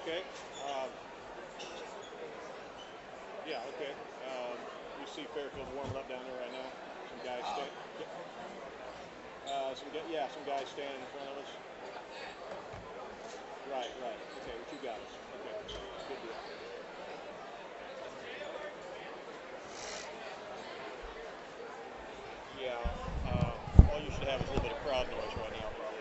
Okay. Yeah, okay. You see Fairfield warming up down there right now. Some guys some guys standing in front of us. Right. Okay, with you guys. Okay, good deal. Yeah, all you should have is a little bit of crowd noise right now, probably.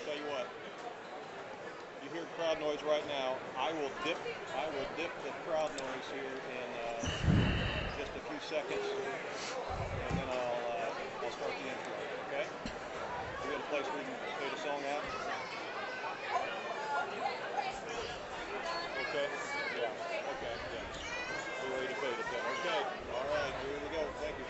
Tell you what, you hear crowd noise right now. I will dip the crowd noise here in just a few seconds, and then I'll start the intro. Okay? We got a place where we can fade a song out. Okay. Yeah. Okay. Yeah. We're ready to fade it then. Okay. All right. Here we go. Thank you.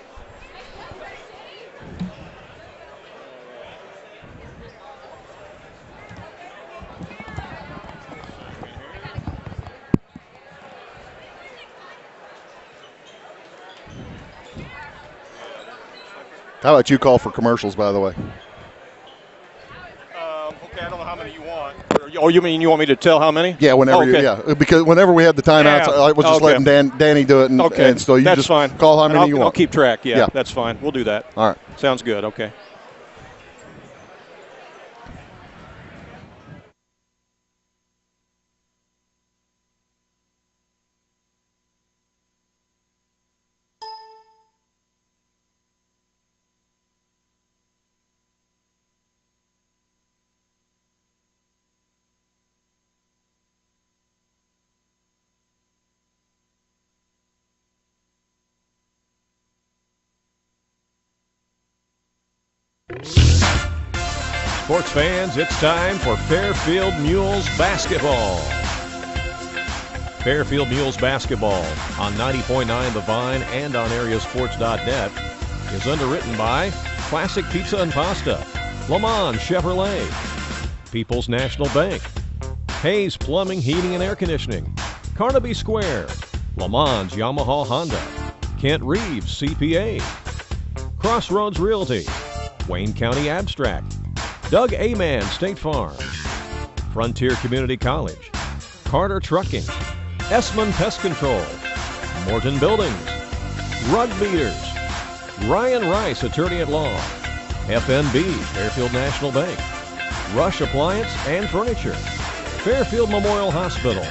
How about you call for commercials, by the way? Okay, I don't know how many you want. Oh, you mean you want me to tell how many? Yeah, whenever because whenever we had the timeouts, I was just letting Danny do it, and so you that's just fine. Call how many you want. I'll keep track. Yeah, that's fine. We'll do that. All right. Sounds good. Okay. Sports fans, it's time for Fairfield Mules basketball. Fairfield Mules basketball on 90.9 The Vine and on AreaSports.net is underwritten by Classic Pizza and Pasta, Le Mans Chevrolet, People's National Bank, Hayes Plumbing, Heating and Air Conditioning, Carnaby Square, Le Mans Yamaha Honda, Kent Reeves CPA, Crossroads Realty, Wayne County Abstract, Doug Aman State Farm, Frontier Community College, Carter Trucking, Essman Pest Control, Morton Buildings, Rug Beaters, Ryan Rice Attorney at Law, FNB Fairfield National Bank, Rush Appliance and Furniture, Fairfield Memorial Hospital,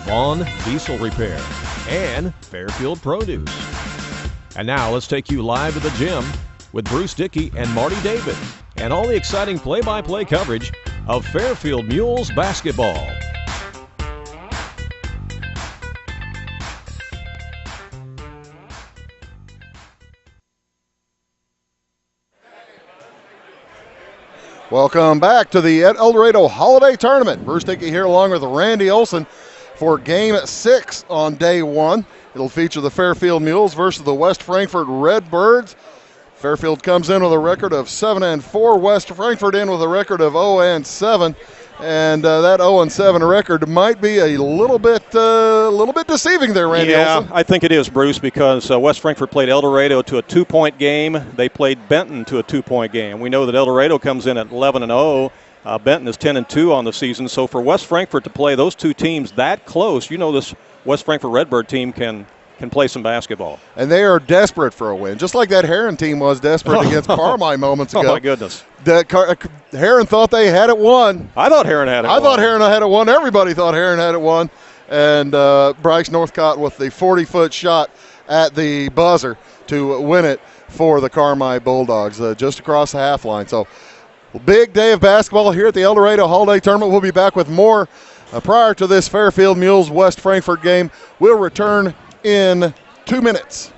Vaughn Diesel Repair, and Fairfield Produce. And now let's take you live to the gym with Bruce Dickey and Marty David and all the exciting play-by-play coverage of Fairfield Mules basketball. Welcome back to the Eldorado Holiday Tournament. Bruce Dickey here along with Randy Olson for Game 6 on Day 1. It'll feature the Fairfield Mules versus the West Frankfort Redbirds. Fairfield comes in with a record of 7-4. West Frankfort in with a record of 0-7. And that 0-7 record might be a little bit deceiving there, Randy Olson. I think it is, Bruce, because West Frankfort played Eldorado to a 2-point game. They played Benton to a 2-point game. We know that Eldorado comes in at 11-0. Benton is 10-2 on the season. So for West Frankfort to play those two teams that close, you know this West Frankfort Redbird team can play some basketball. And they are desperate for a win, just like that Heron team was desperate against Carmi moments ago. Oh, my goodness. Heron thought they had it won. I thought Heron had it won. I thought Heron had it won. Everybody thought Heron had it won. And Bryce Northcott with the 40-foot shot at the buzzer to win it for the Carmi Bulldogs just across the half line. So big day of basketball here at the Eldorado Holiday Tournament. We'll be back with more prior to this Fairfield Mules West Frankfort game. We'll return in 2 minutes.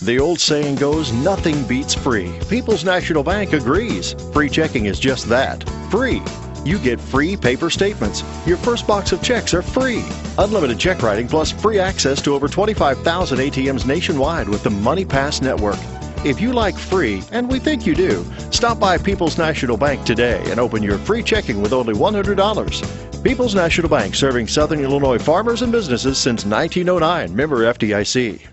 The old saying goes, nothing beats free. People's National Bank agrees. Free checking is just that, free. You get free paper statements. Your first box of checks are free. Unlimited check writing plus free access to over 25,000 ATMs nationwide with the Money Pass network. If you like free, and we think you do, stop by People's National Bank today and open your free checking with only $100. People's National Bank, serving Southern Illinois farmers and businesses since 1909. Member FDIC.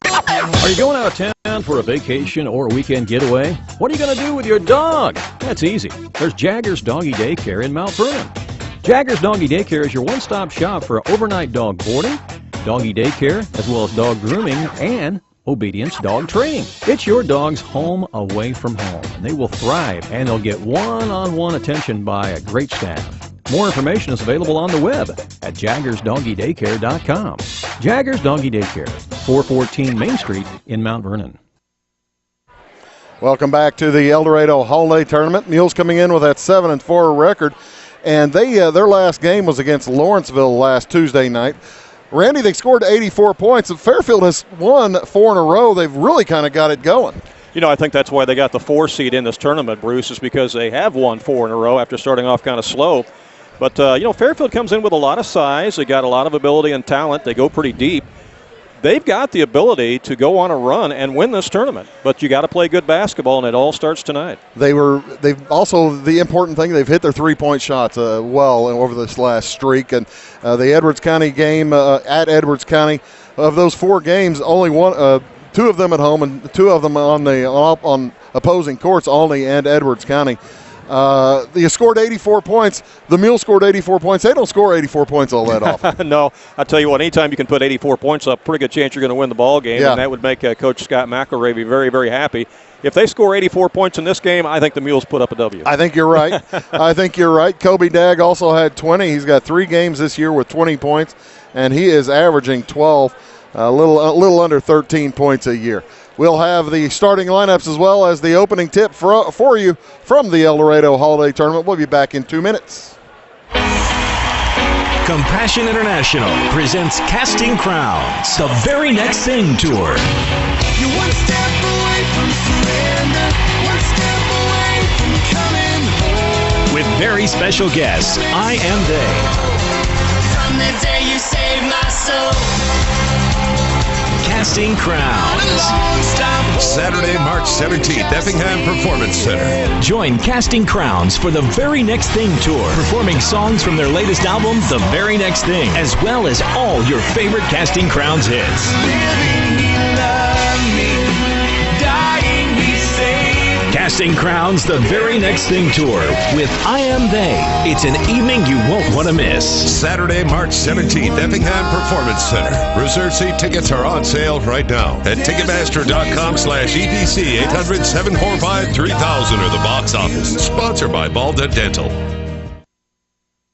Are you going out of town for a vacation or a weekend getaway? What are you going to do with your dog? That's easy. There's Jaggers Doggy Daycare in Mount Vernon. Jaggers Doggy Daycare is your one-stop shop for overnight dog boarding, doggy daycare, as well as dog grooming and obedience dog training. It's your dog's home away from home, and they will thrive, and they'll get one-on-one attention by a great staff. More information is available on the web at jaggersdoggydaycare.com. Jaggers Doggy Daycare, 414 Main Street in Mount Vernon. Welcome back to the Eldorado Holiday Tournament. Mules coming in with that 7-4 record, and their last game was against Lawrenceville last Tuesday night. Randy, they scored 84 points. Fairfield has won 4 in a row. They've really kind of got it going. You know, I think that's why they got the 4 seed in this tournament, Bruce, is because they have won 4 in a row after starting off kind of slow. But, Fairfield comes in with a lot of size. They got a lot of ability and talent. They go pretty deep. They've got the ability to go on a run and win this tournament. But you got to play good basketball, and it all starts tonight. They've also, the important thing, they've hit their three-point shots well over this last streak. And the Edwards County game at Edwards County, of those 4 games, only 2 of them at home and 2 of them on opposing courts, Olney and Edwards County. You scored 84 points. The Mules scored 84 points. They don't score 84 points all that often. No, I tell you what, anytime you can put 84 points up, pretty good chance you're going to win the ball game, and that would make Coach Scott McElravy be very, very happy. If they score 84 points in this game, I think the Mules put up a W. I think you're right. Kobe Dagg also had 20. He's got 3 games this year with 20 points, and he is averaging 12, a little under 13 points a year. We'll have the starting lineups as well as the opening tip for you from the Eldorado Holiday Tournament. We'll be back in 2 minutes. Compassion International presents Casting Crowns, the Very Next Thing Tour. You're one step away from surrender, one step away from coming home. With very special guests, I Am They. From the day you saved my soul. Casting Crowns. Saturday, March 17th, Effingham Performance Center. Join Casting Crowns for the Very Next Thing Tour, performing songs from their latest album, The Very Next Thing, as well as all your favorite Casting Crowns hits. Living, he loved me. Dying, he saved. Casting Crowns, The Very Next Thing Tour with I Am They. It's an evening you won't want to miss. Saturday, March 17th, Effingham Performance Center. Reserved seat tickets are on sale right now at Ticketmaster.com/EPC 800-745-3000 or the box office. Sponsored by Balda Dental.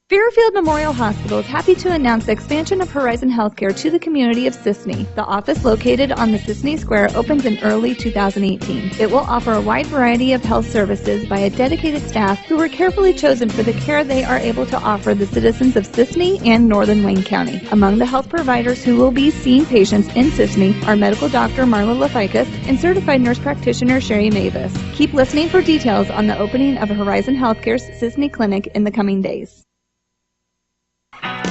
Fairfield Memorial Hospital is happy to announce the expansion of Horizon Healthcare to the community of Sisney. The office located on the Sisney Square opens in early 2018. It will offer a wide variety of health services by a dedicated staff who were carefully chosen for the care they are able to offer the citizens of Sisney and Northern Wayne County. Among the health providers who will be seeing patients in Sisney are medical doctor Marla Laficus and certified nurse practitioner Sherry Mavis. Keep listening for details on the opening of Horizon Healthcare's Sisney Clinic in the coming days.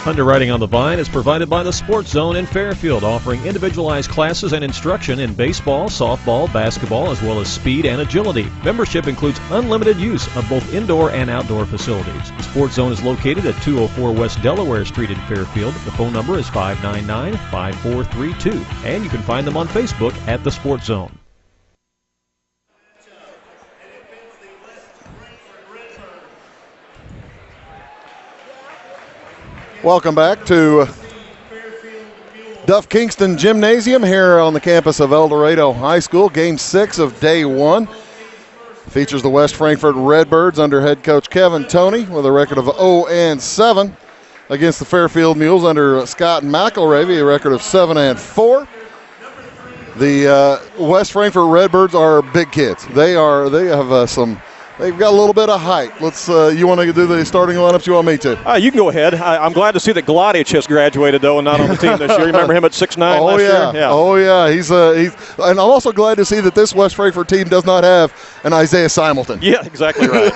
Underwriting on the Vine is provided by the Sports Zone in Fairfield, offering individualized classes and instruction in baseball, softball, basketball, as well as speed and agility. Membership includes unlimited use of both indoor and outdoor facilities. The Sports Zone is located at 204 West Delaware Street in Fairfield. The phone number is 599-5432, and you can find them on Facebook at the Sports Zone. Welcome back to Duff Kingston Gymnasium here on the campus of Eldorado High School. Game 6 of day 1 features the West Frankfort Redbirds under head coach Kevin Toney with a record of 0-7 against the Fairfield Mules under Scott McElravy, a record of 7-4. The West Frankfort Redbirds are big kids. They have some They've got a little bit of height. Let's. You want to do the starting lineups? You want me to? You can go ahead. I'm glad to see that Gladic has graduated, though, and not on the team this year. You remember him at 6'9" last year? Yeah. Oh, yeah. He's and I'm also glad to see that this West Frankfort team does not have an Isaiah Simelton. Yeah, exactly right.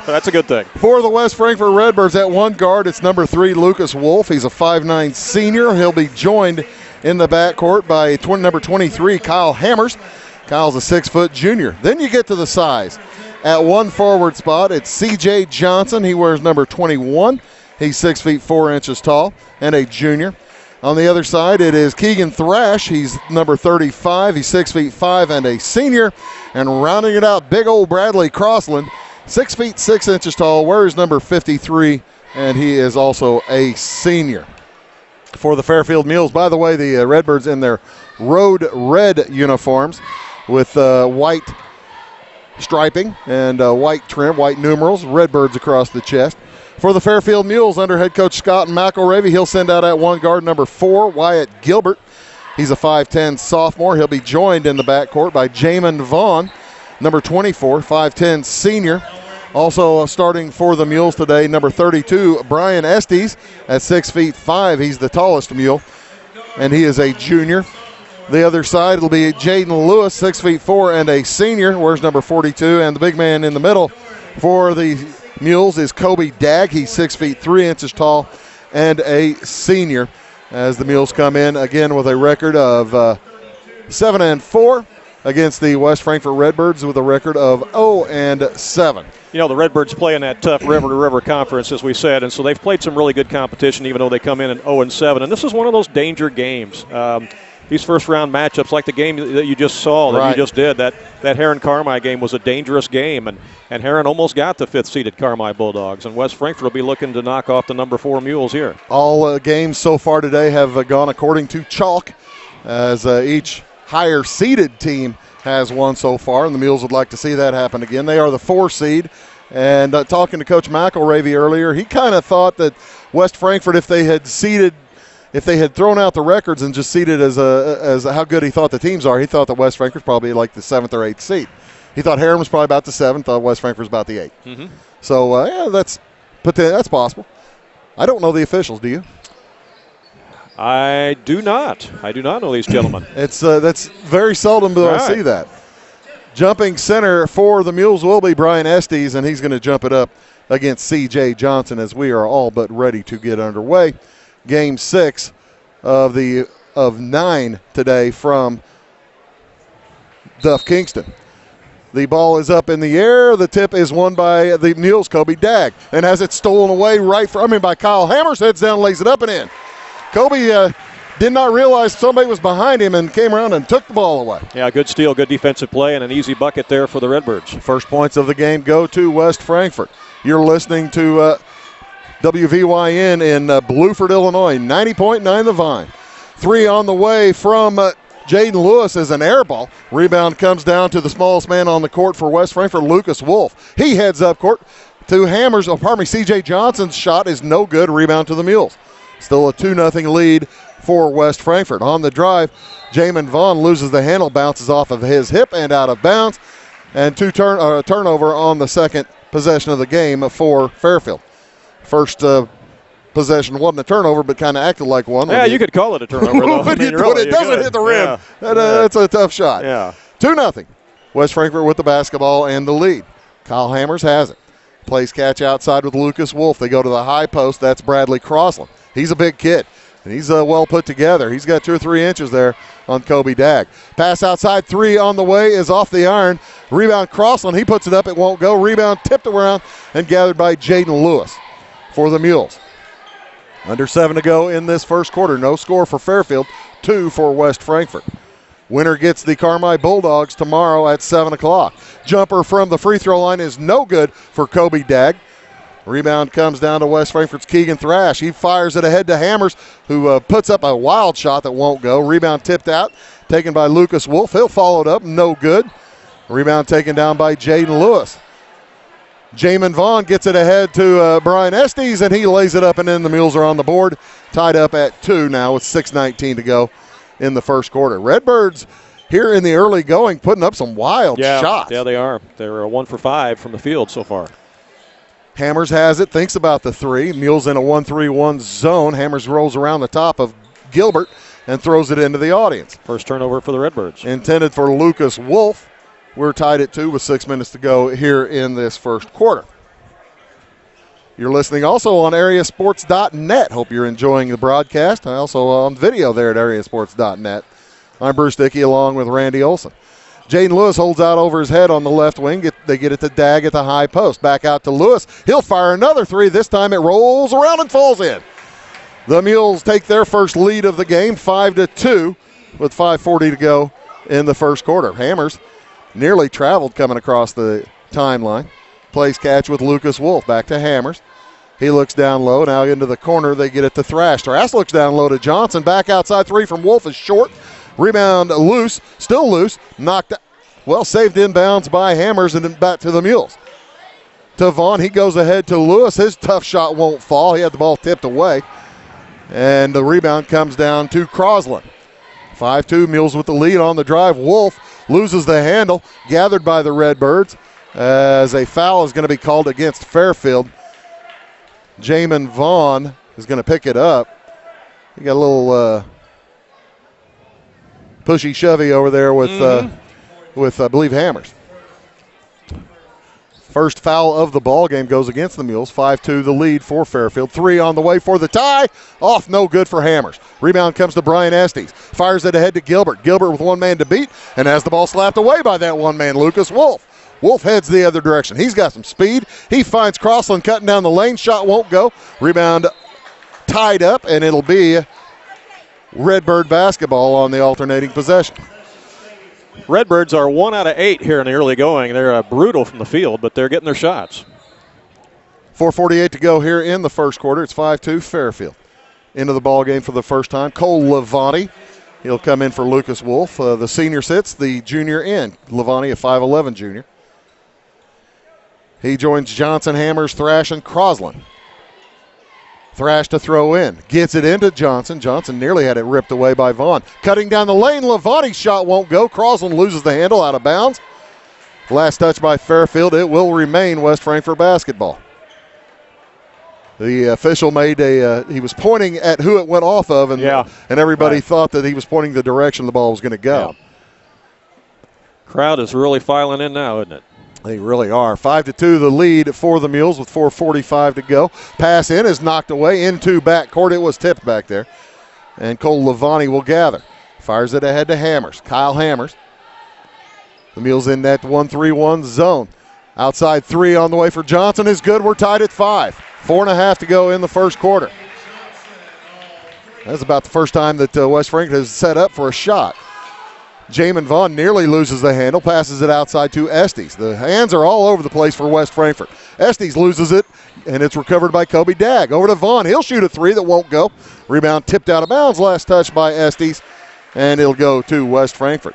That's a good thing. For the West Frankfort Redbirds at one guard, it's number 3, Lucas Wolf. He's a 5'9" senior. He'll be joined in the backcourt by number 23, Kyle Hammers. Kyle's a 6-foot junior. Then you get to the size. At one forward spot, it's C.J. Johnson. He wears number 21. He's 6 feet 4 inches tall and a junior. On the other side, it is Keegan Thrash. He's number 35. He's 6 feet 5 and a senior. And rounding it out, big old Bradley Crossland, 6 feet 6 inches tall, wears number 53, and he is also a senior. For the Fairfield Mules, by the way, the Redbirds in their road red uniforms with white striping and white trim, white numerals, Redbirds across the chest. For the Fairfield Mules, under head coach Scott McElravy, he'll send out at one guard number 4, Wyatt Gilbert. He's a 5'10 sophomore. He'll be joined in the backcourt by Jamin Vaughn, number 24, 5'10 senior. Also starting for the Mules today, number 32, Brian Estes at 6 feet 5. He's the tallest Mule, and he is a junior. The other side will be Jaden Lewis, 6 feet 4 and a senior, wears number 42. And the big man in the middle for the Mules is Kobe Dagg. He's 6 feet 3 inches tall and a senior, as the Mules come in again with a record of 7-4 against the West Frankfort Redbirds with a record of 0-7. You know, the Redbirds play in that tough river-to-river conference, as we said, and so they've played some really good competition, even though they come in at 0-7. And this is one of those danger games. These first-round matchups, like the game that you just saw, that you just did, that Heron-Carmi game was a dangerous game, and Heron almost got the 5th-seeded Carmi Bulldogs, and West Frankfort will be looking to knock off the number 4 Mules here. All games so far today have gone according to chalk, as each higher-seeded team has won so far, and the Mules would like to see that happen again. They are the 4 seed, and talking to Coach McElravy earlier, he kind of thought that West Frankfort, if they had thrown out the records and just seeded as how good he thought the teams are, he thought that West Frankfort's probably like the 7th or 8th seed. He thought Heron was probably about the 7th, thought West Frankfort was about the 8th. Mm-hmm. So, that's possible. I don't know the officials, do you? I do not. I do not know these gentlemen. That's very seldom do I see that. Jumping center for the Mules will be Brian Estes, and he's going to jump it up against C.J. Johnson as we are all but ready to get underway. Game 6 of 9 today from Duff Kingston. The ball is up in the air. The tip is won by the Mules, Kobe Dagg, and has it stolen away by Kyle Hammers, heads down, lays it up and in. Kobe did not realize somebody was behind him and came around and took the ball away. Yeah, good steal, good defensive play, and an easy bucket there for the Redbirds. First points of the game go to West Frankfort. You're listening to WVYN in Bluford, Illinois, 90.9 The Vine. 3 on the way from Jaden Lewis as an air ball. Rebound comes down to the smallest man on the court for West Frankfort, Lucas Wolf. He heads up court to Hammers. C.J. Johnson's shot is no good. Rebound to the Mules. Still a 2-0 lead for West Frankfort. On the drive, Jamin Vaughn loses the handle, bounces off of his hip and out of bounds. And turnover on the second possession of the game for Fairfield. First possession wasn't a turnover, but kind of acted like one. Yeah, you could call it a turnover, though. When it doesn't hit the rim, that's a tough shot. Yeah. 2-0. West Frankfort with the basketball and the lead. Kyle Hammers has it. Plays catch outside with Lucas Wolf. They go to the high post. That's Bradley Crossland. He's a big kid, and he's well put together. He's got 2 or 3 inches there on Kobe Dagg. Pass outside, 3 on the way, is off the iron. Rebound Crossland. He puts it up. It won't go. Rebound tipped around and gathered by Jaden Lewis for the Mules. Under 7 to go in this first quarter. No score for Fairfield, 2 for West Frankfort. Winner gets the Carmi Bulldogs tomorrow at 7 o'clock. Jumper from the free throw line is no good for Kobe Dagg. Rebound comes down to West Frankfort's Keegan Thrash. He fires it ahead to Hammers, who puts up a wild shot that won't go. Rebound tipped out, taken by Lucas Wolf. He'll follow it up, no good. Rebound taken down by Jaden Lewis. Jamin Vaughn gets it ahead to Brian Estes, and he lays it up and in. The Mules are on the board, tied up at 2 now with 6:19 to go in the first quarter. Redbirds here in the early going, putting up some wild shots. Yeah, they are. They're 1 for 5 from the field so far. Hammers has it, thinks about the three. Mules in a 1-3-1 zone. Hammers rolls around the top of Gilbert and throws it into the audience. First turnover for the Redbirds. Intended for Lucas Wolf. We're tied at 2 with 6 minutes to go here in this first quarter. You're listening also on AreaSports.net. Hope you're enjoying the broadcast. I also on video there at AreaSports.net. I'm Bruce Dickey along with Randy Olson. Jaden Lewis holds out over his head on the left wing. They get it to Dag at the high post. Back out to Lewis. He'll fire another three. This time it rolls around and falls in. The Mules take their first lead of the game, 5-2, with 5:40 to go in the first quarter. Hammers nearly traveled coming across the timeline. Plays catch with Lucas Wolf. Back to Hammers. He looks down low. Now into the corner. They get it to Thrash. Thrash looks down low to Johnson. Back outside three from Wolf is short. Rebound loose. Still loose. Knocked out. Well, saved inbounds by Hammers and then back to the Mules. To Vaughn. He goes ahead to Lewis. His tough shot won't fall. He had the ball tipped away. And the rebound comes down to Crosland. 5-2, Mules with the lead on the drive. Wolf loses the handle, gathered by the Redbirds, as a foul is going to be called against Fairfield. Jamin Vaughn is going to pick it up. He got a little pushy-shovey over there with I believe, Hammers. First foul of the ball game goes against the Mules. 5-2 the lead for Fairfield. 3 on the way for the tie. Off, no good for Hammers. Rebound comes to Brian Estes. Fires it ahead to Gilbert. Gilbert with one man to beat and has the ball slapped away by that one man, Lucas Wolf. Wolf heads the other direction. He's got some speed. He finds Crossland cutting down the lane. Shot won't go. Rebound tied up, and it'll be Redbird basketball on the alternating possession. Redbirds are 1 out of 8 here in the early going. They're brutal from the field, but they're getting their shots. 4:48 to go here in the first quarter. It's 5-2 Fairfield. Into the ball game for the first time. Cole Levani. He'll come in for Lucas Wolf. The senior sits, the junior in. Levani, a 5'11 junior. He joins Johnson, Hammers, Thrash, and Crosland. Thrash to throw in. Gets it into Johnson. Johnson nearly had it ripped away by Vaughn. Cutting down the lane. Levani's shot won't go. Crosland loses the handle out of bounds. Last touch by Fairfield. It will remain West Frankfort basketball. The official made he was pointing at who it went off of, and everybody thought that he was pointing the direction the ball was going to go. Yeah. Crowd is really filing in now, isn't it? They really are. 5-2 the lead for the Mules with 4:45 to go. Pass in is knocked away into backcourt. It was tipped back there. And Cole Levani will gather. Fires it ahead to Hammers. Kyle Hammers. The Mules in that 1-3-1 zone. Outside three on the way for Johnson is good. We're tied at 5. 4.5 to go in the first quarter. That's about the first time that West Frankfort has set up for a shot. Jamin Vaughn nearly loses the handle, passes it outside to Estes. The hands are all over the place for West Frankfort. Estes loses it, and it's recovered by Kobe Dag. Over to Vaughn. He'll shoot a three that won't go. Rebound tipped out of bounds. Last touch by Estes, and it'll go to West Frankfort.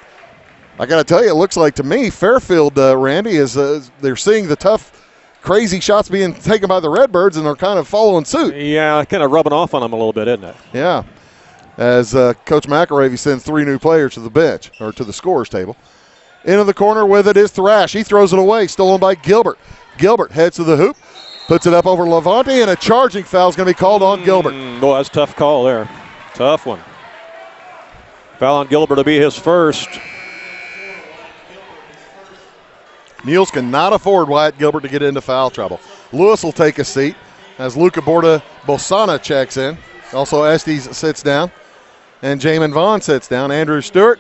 I got to tell you, it looks like to me Fairfield, Randy, is they're seeing the tough, crazy shots being taken by the Redbirds, and they're kind of following suit. Yeah, kind of rubbing off on them a little bit, isn't it? Yeah. As Coach McElravy sends 3 new players to the bench, or to the scorer's table. Into the corner with it is Thrash. He throws it away, stolen by Gilbert. Gilbert heads to the hoop, puts it up over Levante, and a charging foul is going to be called on Gilbert. Boy, that's a tough call there. Tough one. Foul on Gilbert to be his first. Mules cannot afford Wyatt Gilbert to get into foul trouble. Lewis will take a seat as Luca Borda-Bosana checks in. Also, Estes sits down, and Jamin Vaughn sits down. Andrew Stewart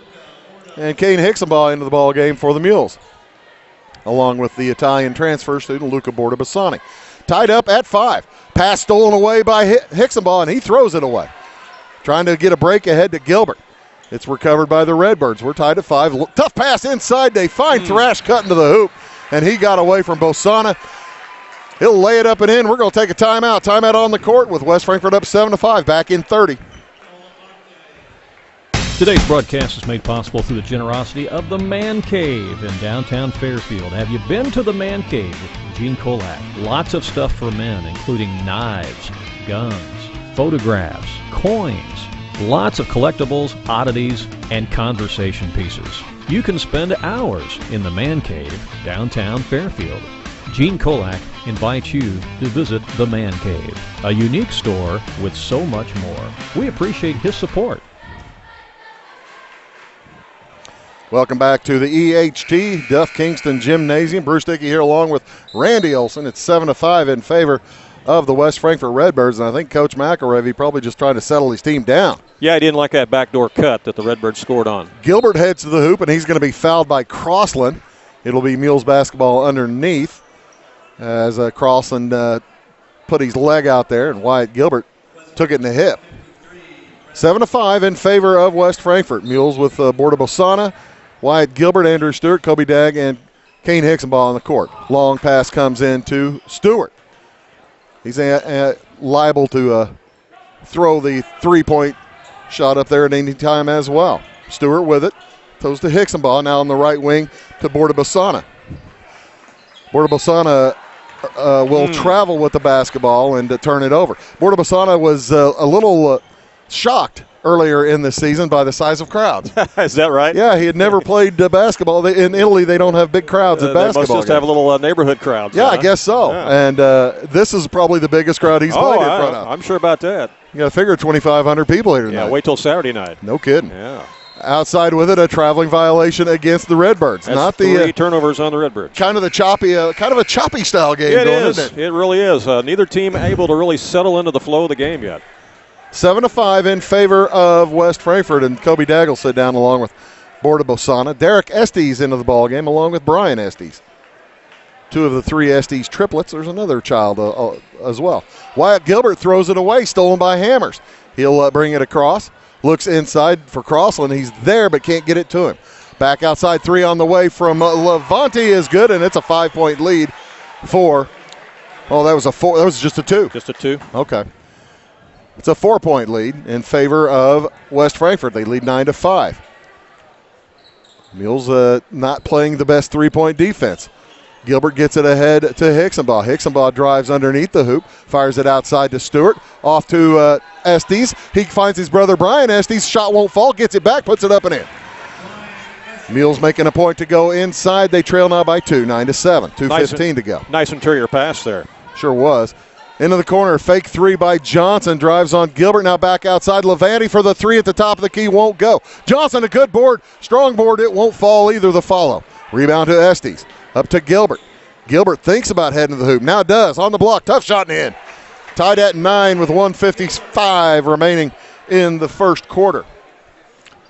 and Kane Hicksonbaugh into the ball game for the Mules, along with the Italian transfer student Luca Borda-Bosani. Tied up at 5. Pass stolen away by Hicksonbaugh, and he throws it away. Trying to get a break ahead to Gilbert. It's recovered by the Redbirds. We're tied at 5. Tough pass inside. They find Thrash cutting to the hoop, and he got away from Bosana. He'll lay it up and in. We're going to take a timeout. Timeout on the court with West Frankfort up 7-5. Back in 30. Today's broadcast is made possible through the generosity of the Man Cave in downtown Fairfield. Have you been to the Man Cave with Gene Kolak? Lots of stuff for men, including knives, guns, photographs, coins, Lots of collectibles, oddities, and conversation pieces. You can spend hours in the Man Cave, downtown Fairfield. Gene Kolak invites you to visit the Man Cave, a unique store with so much more. We appreciate his support. Welcome back to the EHT Duff Kingston Gymnasium. Bruce Dickey here along with Randy Olson. It's 7-5 in favor of the West Frankfort Redbirds, and I think Coach McElravy probably just trying to settle his team down. Yeah, he didn't like that backdoor cut that the Redbirds scored on. Gilbert heads to the hoop, and he's going to be fouled by Crossland. It'll be Mules basketball underneath as Crossland put his leg out there, and Wyatt Gilbert took it in the hip. 7-5 in favor of West Frankfort. Mules with Borda Bosana, Wyatt Gilbert, Andrew Stewart, Kobe Dagg, and Kane Hicksonball on the court. Long pass comes in to Stewart. He's liable to throw the three-point shot up there at any time as well. Stewart with it. Throws to Hicksonball, now on the right wing to Borda Bosana. Borda Bosana will travel with the basketball and turn it over. Borda Bosana was a little shocked earlier in the season by the size of crowds. Is that right? Yeah, he had never played basketball. In Italy, they don't have big crowds at basketball. They must just have little neighborhood crowds. Yeah, I guess so. Yeah. And this is probably the biggest crowd he's played in front of. I'm sure about that. You got to figure 2,500 people here tonight. Yeah, wait till Saturday night. No kidding. Yeah. Outside with it, a traveling violation against the Redbirds. That's not three turnovers on the Redbirds. Kind of a choppy style game. Isn't it? It really is. Neither team able to really settle into the flow of the game yet. 7-5 in favor of West Frankfort, and Kobe Dagg will sit down along with Borda Bosana. Derek Estes into the ball game along with Brian Estes. Two of the three Estes triplets. There's another child as well. Wyatt Gilbert throws it away, stolen by Hammers. He'll bring it across. Looks inside for Crossland. He's there but can't get it to him. Back outside, three on the way from Levante is good, and it's a 5-point lead for. Oh, that was a four. That was just a two. Just a two. Okay. It's a 4-point lead in favor of West Frankfort. They lead 9-5. Mules not playing the best three-point defense. Gilbert gets it ahead to Hicksonball. Hicksonball drives underneath the hoop, fires it outside to Stewart, off to Estes. He finds his brother Brian Estes. Shot won't fall, gets it back, puts it up and in. Mules making a point to go inside. They trail now by 2, 9-7. 2:15 to go. Nice interior pass there. Sure was. Into the corner, fake three by Johnson, drives on Gilbert, now back outside. Levante for the three at the top of the key, won't go. Johnson, a good board, strong board, it won't fall either, the follow. Rebound to Estes, up to Gilbert. Gilbert thinks about heading to the hoop, now does, on the block, tough shot and in. Tied at 9 with 1:55 remaining in the first quarter.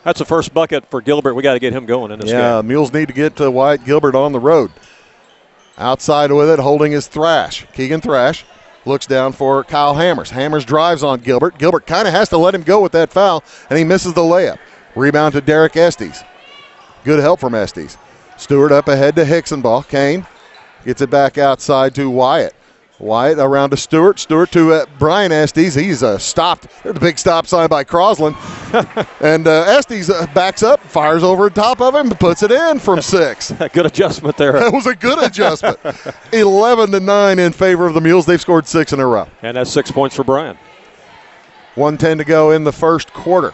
That's the first bucket for Gilbert. We got to get him going in this game. Yeah, Mules need to get to Wyatt Gilbert on the road. Outside with it, holding his Thrash. Keegan Thrash. Looks down for Kyle Hammers. Hammers drives on Gilbert. Gilbert kind of has to let him go with that foul, and he misses the layup. Rebound to Derek Estes. Good help from Estes. Stewart up ahead to Hicksonball. Kane gets it back outside to Wyatt. Wyatt around to Stewart. Stewart to Brian Estes. He's stopped. There's a big stop sign by Crossland. And Estes backs up, fires over the top of him, puts it in from 6. Good adjustment there. That was a good adjustment. 11-9 in favor of the Mules. They've scored 6 in a row. And that's 6 points for Brian. 1:10 to go in the first quarter.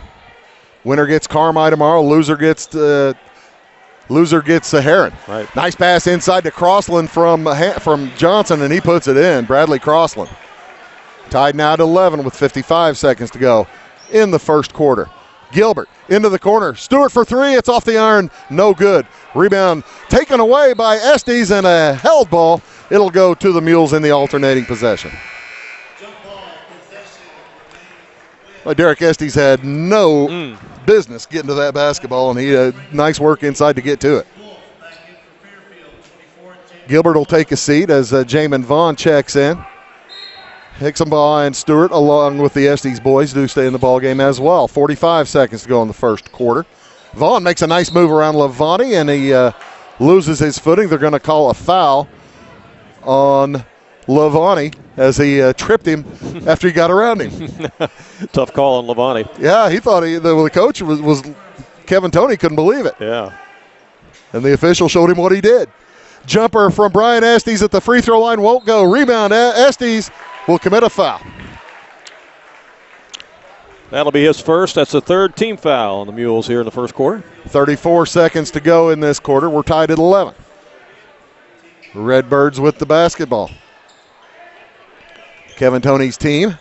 Winner gets Carmi tomorrow. Loser gets Heron. Right. Nice pass inside to Crossland from Johnson, and he puts it in. Bradley Crossland. Tied now to 11 with 55 seconds to go in the first quarter. Gilbert into the corner. Stewart for three. It's off the iron. No good. Rebound taken away by Estes, and a held ball. It'll go to the Mules in the alternating possession. Well, Derek Estes had no business getting to that basketball, and he had nice work inside to get to it. Gilbert will take a seat as Jamin Vaughn checks in. Hicksonball and Stewart, along with the Estes boys, do stay in the ballgame as well. 45 seconds to go in the first quarter. Vaughn makes a nice move around Levante, and he loses his footing. They're going to call a foul on Levante as he tripped him after he got around him. Tough call on Levante. Yeah, he thought the coach was Kevin Toney couldn't believe it. Yeah. And the official showed him what he did. Jumper from Brian Estes at the free throw line won't go. Rebound, Estes will commit a foul. That'll be his first. That's the third team foul on the Mules here in the first quarter. 34 seconds to go in this quarter. We're tied at 11. Redbirds with the basketball. Kevin Toney's team.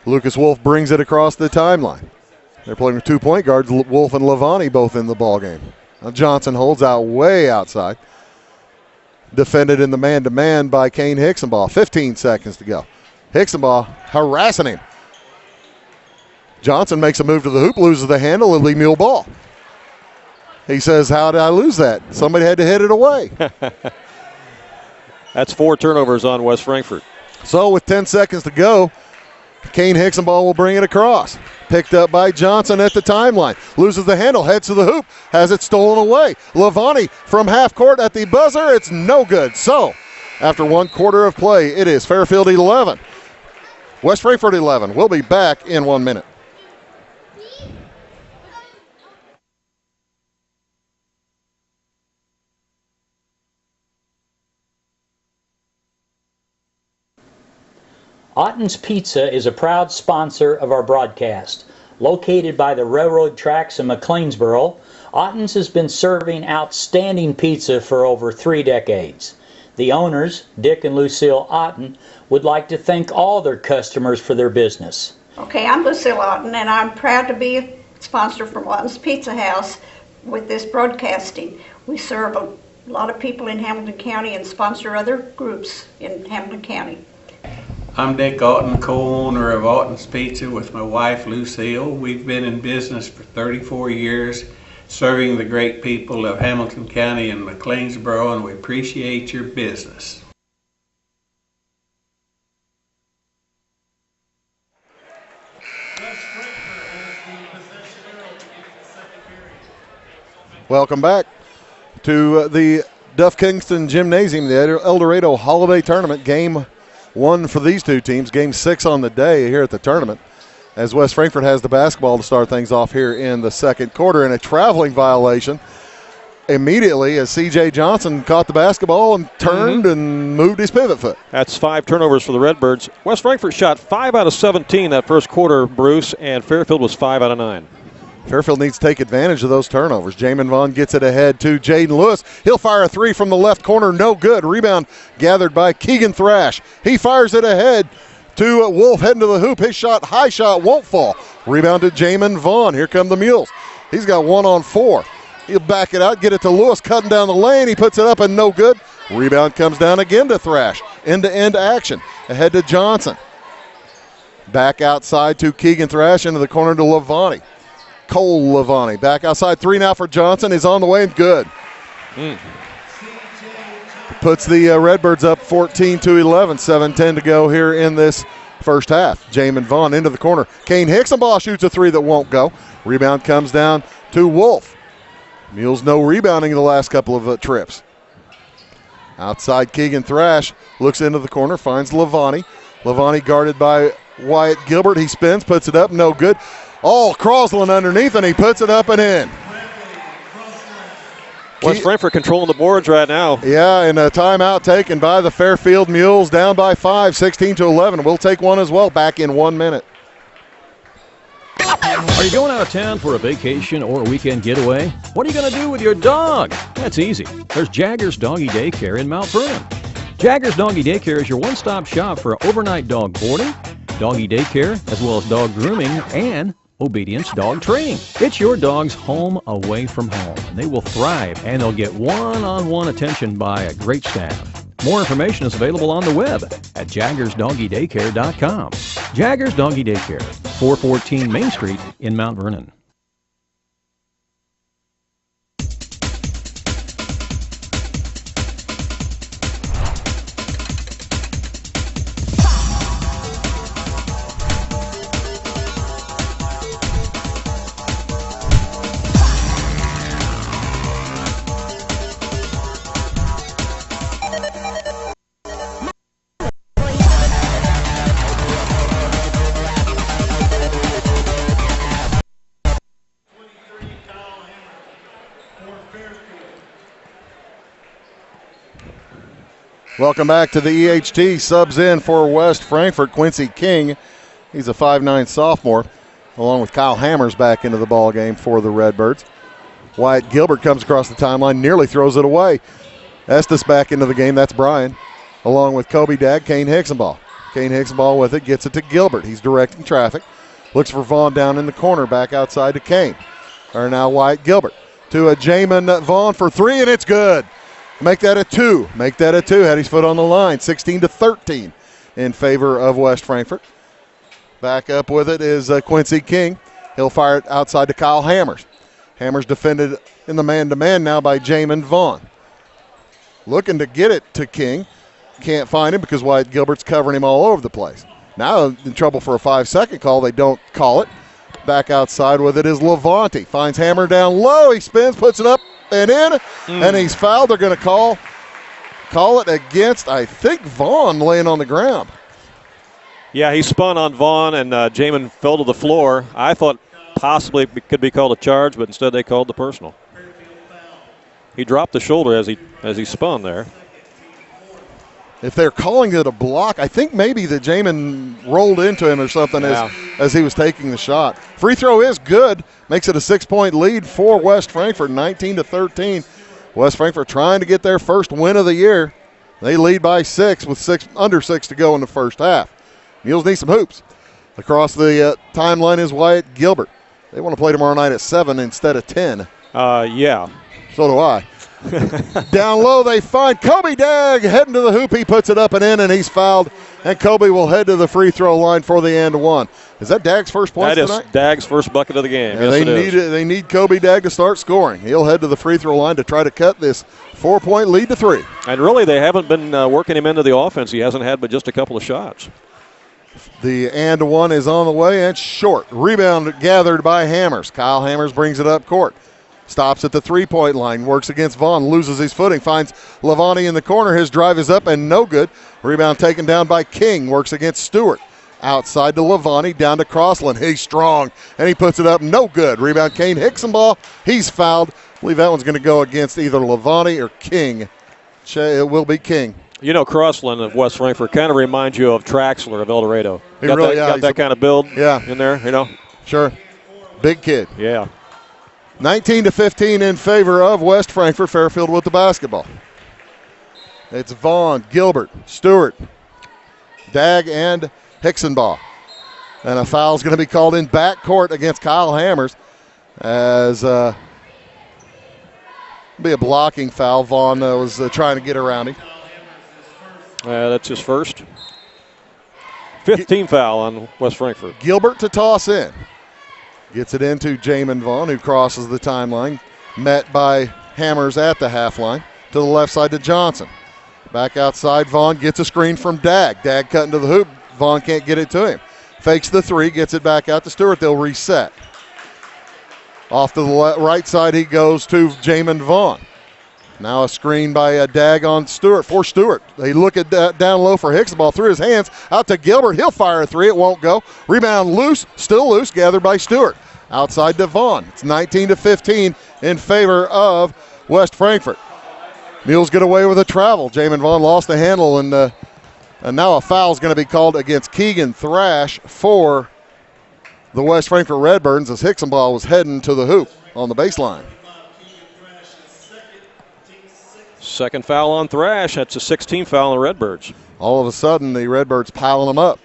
Lucas Wolf brings it across the timeline. They're playing with 2 point guards, Wolf and Lavani both in the ballgame. Now Johnson holds out way outside. Defended in the man-to-man by Kane Hicksonbaugh. 15 seconds to go. Hicksonbaugh harassing him. Johnson makes a move to the hoop, loses the handle, and Mule ball. He says, how did I lose that? Somebody had to hit it away. That's 4 turnovers on West Frankfort. So with 10 seconds to go, Kane Hicksonbaugh will bring it across. Picked up by Johnson at the timeline. Loses the handle, heads to the hoop, has it stolen away. Lavani from half court at the buzzer. It's no good. So after 1 quarter of play, it is Fairfield 11. West Frankfort 11. We'll be back in 1 minute. Otten's Pizza is a proud sponsor of our broadcast. Located by the railroad tracks in McLeansboro, Otten's has been serving outstanding pizza for over 3 decades. The owners, Dick and Lucille Otten, would like to thank all their customers for their business. Okay, I'm Lucille Otten, and I'm proud to be a sponsor from Otten's Pizza House with this broadcasting. We serve a lot of people in Hamilton County and sponsor other groups in Hamilton County. I'm Dick Otten, co-owner of Otten's Pizza with my wife Lucille. We've been in business for 34 years, serving the great people of Hamilton County and McLeansboro, and we appreciate your business. Welcome back to the Duff Kingston Gymnasium, the Eldorado Holiday Tournament. Game 1 for these two teams, game 6 on the day here at the tournament, as West Frankfort has the basketball to start things off here in the second quarter. And a traveling violation immediately as C.J. Johnson caught the basketball and turned and moved his pivot foot. That's 5 turnovers for the Redbirds. West Frankfort shot 5 out of 17 that first quarter, Bruce, and Fairfield was 5 out of 9. Fairfield needs to take advantage of those turnovers. Jamin Vaughn gets it ahead to Jaden Lewis. He'll fire a 3 from the left corner. No good. Rebound gathered by Keegan Thrash. He fires it ahead to Wolf heading to the hoop. His shot, high shot, won't fall. Rebound to Jamin Vaughn. Here come the Mules. He's got 1 on 4. He'll back it out, get it to Lewis, cutting down the lane. He puts it up and no good. Rebound comes down again to Thrash. End-to-end action. Ahead to Johnson. Back outside to Keegan Thrash, into the corner to Lavani. Cole Lavani back outside. 3 now for Johnson. Is on the way and good. Puts the Redbirds up 14-11. 7:10 to go here in this first half. Jamin Vaughn into the corner. Kane Hicksonbaugh shoots a 3 that won't go. Rebound comes down to Wolf. Mules no rebounding the last couple of trips. Outside Keegan Thrash looks into the corner, finds Lavani. Lavani guarded by Wyatt Gilbert. He spins, puts it up, no good. Crosland underneath, and he puts it up and in. West Frankfort controlling the boards right now. Yeah, and a timeout taken by the Fairfield Mules, down by 5, 16-11. We'll take one as well, back in 1 minute. Are you going out of town for a vacation or a weekend getaway? What are you going to do with your dog? That's easy. There's Jaggers Doggy Daycare in Mount Vernon. Jaggers Doggy Daycare is your one-stop shop for overnight dog boarding, doggy daycare, as well as dog grooming and obedience dog training. It's your dog's home away from home, and they will thrive, and they'll get one-on-one attention by a great staff. More information is available on the web at jaggersdoggydaycare.com. Jaggers Doggy Daycare, 414 Main Street in Mount Vernon. Welcome back to the EHT. Subs in for West Frankfort. Quincy King He's a 5'9 sophomore, along with Kyle Hammers back into the ball game for the Redbirds. Wyatt Gilbert comes across the timeline, nearly throws it away. Estes back into the game. That's Brian, along with Kobe Dagg, Kane Hicksonball. Kane Hicksonball with it, gets it to Gilbert. He's directing traffic. Looks for Vaughn down in the corner, back outside to Kane. Or now Wyatt Gilbert to a Jamin Vaughn for three, and it's good. Make that a 2. Make that a 2. Had his foot on the line. 16-13 in favor of West Frankfort. Back up with it is Quincy King. He'll fire it outside to Kyle Hammers. Hammers defended in the man-to-man now by Jamin Vaughn. Looking to get it to King. Can't find him because Wyatt Gilbert's covering him all over the place. Now in trouble for a 5-second call. They don't call it. Back outside with it is Levante. Finds Hammer down low. He spins, puts it up and in, and he's fouled. They're going to call it against, I think, Vaughn laying on the ground. Yeah, he spun on Vaughn, and Jamin fell to the floor. I thought possibly it could be called a charge, but instead they called the personal. He dropped the shoulder as he spun there. If they're calling it a block, I think maybe that Jamin rolled into him or something as he was taking the shot. Free throw is good. Makes it a 6-point lead for West Frankfort, 19-13. West Frankfort trying to get their first win of the year. They lead by 6 with under 6 to go in the first half. Mules need some hoops. Across the timeline is Wyatt Gilbert. They want to play tomorrow night at 7 instead of 10. Yeah. So do I. Down low, they find Kobe Dagg heading to the hoop. He puts it up and in, and he's fouled. And Kobe will head to the free throw line for the and one. Is that Dagg's first points tonight? That is Dagg's first bucket of the game. Yeah, yes, they need Kobe Dagg to start scoring. He'll head to the free throw line to try to cut this 4-point lead to 3. And really, they haven't been working him into the offense. He hasn't had but just a couple of shots. The and one is on the way and short. Rebound gathered by Hammers. Kyle Hammers brings it up court. Stops at the 3-point line, works against Vaughn, loses his footing, finds Levante in the corner. His drive is up and no good. Rebound taken down by King, works against Stewart. Outside to Levante, down to Crossland. He's strong, and he puts it up, no good. Rebound Kane Hicksonball, he's fouled. I believe that one's going to go against either Levante or King. It will be King. You know, Crossland of West Frankfort kind of reminds you of Traxler of Eldorado. Got that kind of build in there, you know? Sure. Big kid. Yeah. 19-15 in favor of West Frankfort. Fairfield with the basketball. It's Vaughn, Gilbert, Stewart, Dagg, and Hicksonball. And a foul is going to be called in backcourt against Kyle Hammers as be a blocking foul. Vaughn was trying to get around him. That's his first. 15th foul on West Frankfort. Gilbert to toss in. Gets it into Jamin Vaughn, who crosses the timeline. Met by Hammers at the half line. To the left side to Johnson. Back outside, Vaughn gets a screen from Dagg. Dagg cutting to the hoop. Vaughn can't get it to him. Fakes the 3, gets it back out to Stewart. They'll reset. Off to the right side he goes to Jamin Vaughn. Now a screen by Dagg on Stewart for Stewart. They look at down low for Hicks. The ball through his hands. Out to Gilbert. He'll fire a 3. It won't go. Rebound loose. Still loose. Gathered by Stewart. Outside to Vaughn. It's 19-15 in favor of West Frankfort. Mules get away with a travel. Jamin Vaughn lost the handle, and now a foul is going to be called against Keegan Thrash for the West Frankfort Redbirds as Hicksonball was heading to the hoop on the baseline. Second foul on Thrash. That's a 16th foul on the Redbirds. All of a sudden, the Redbirds piling them up.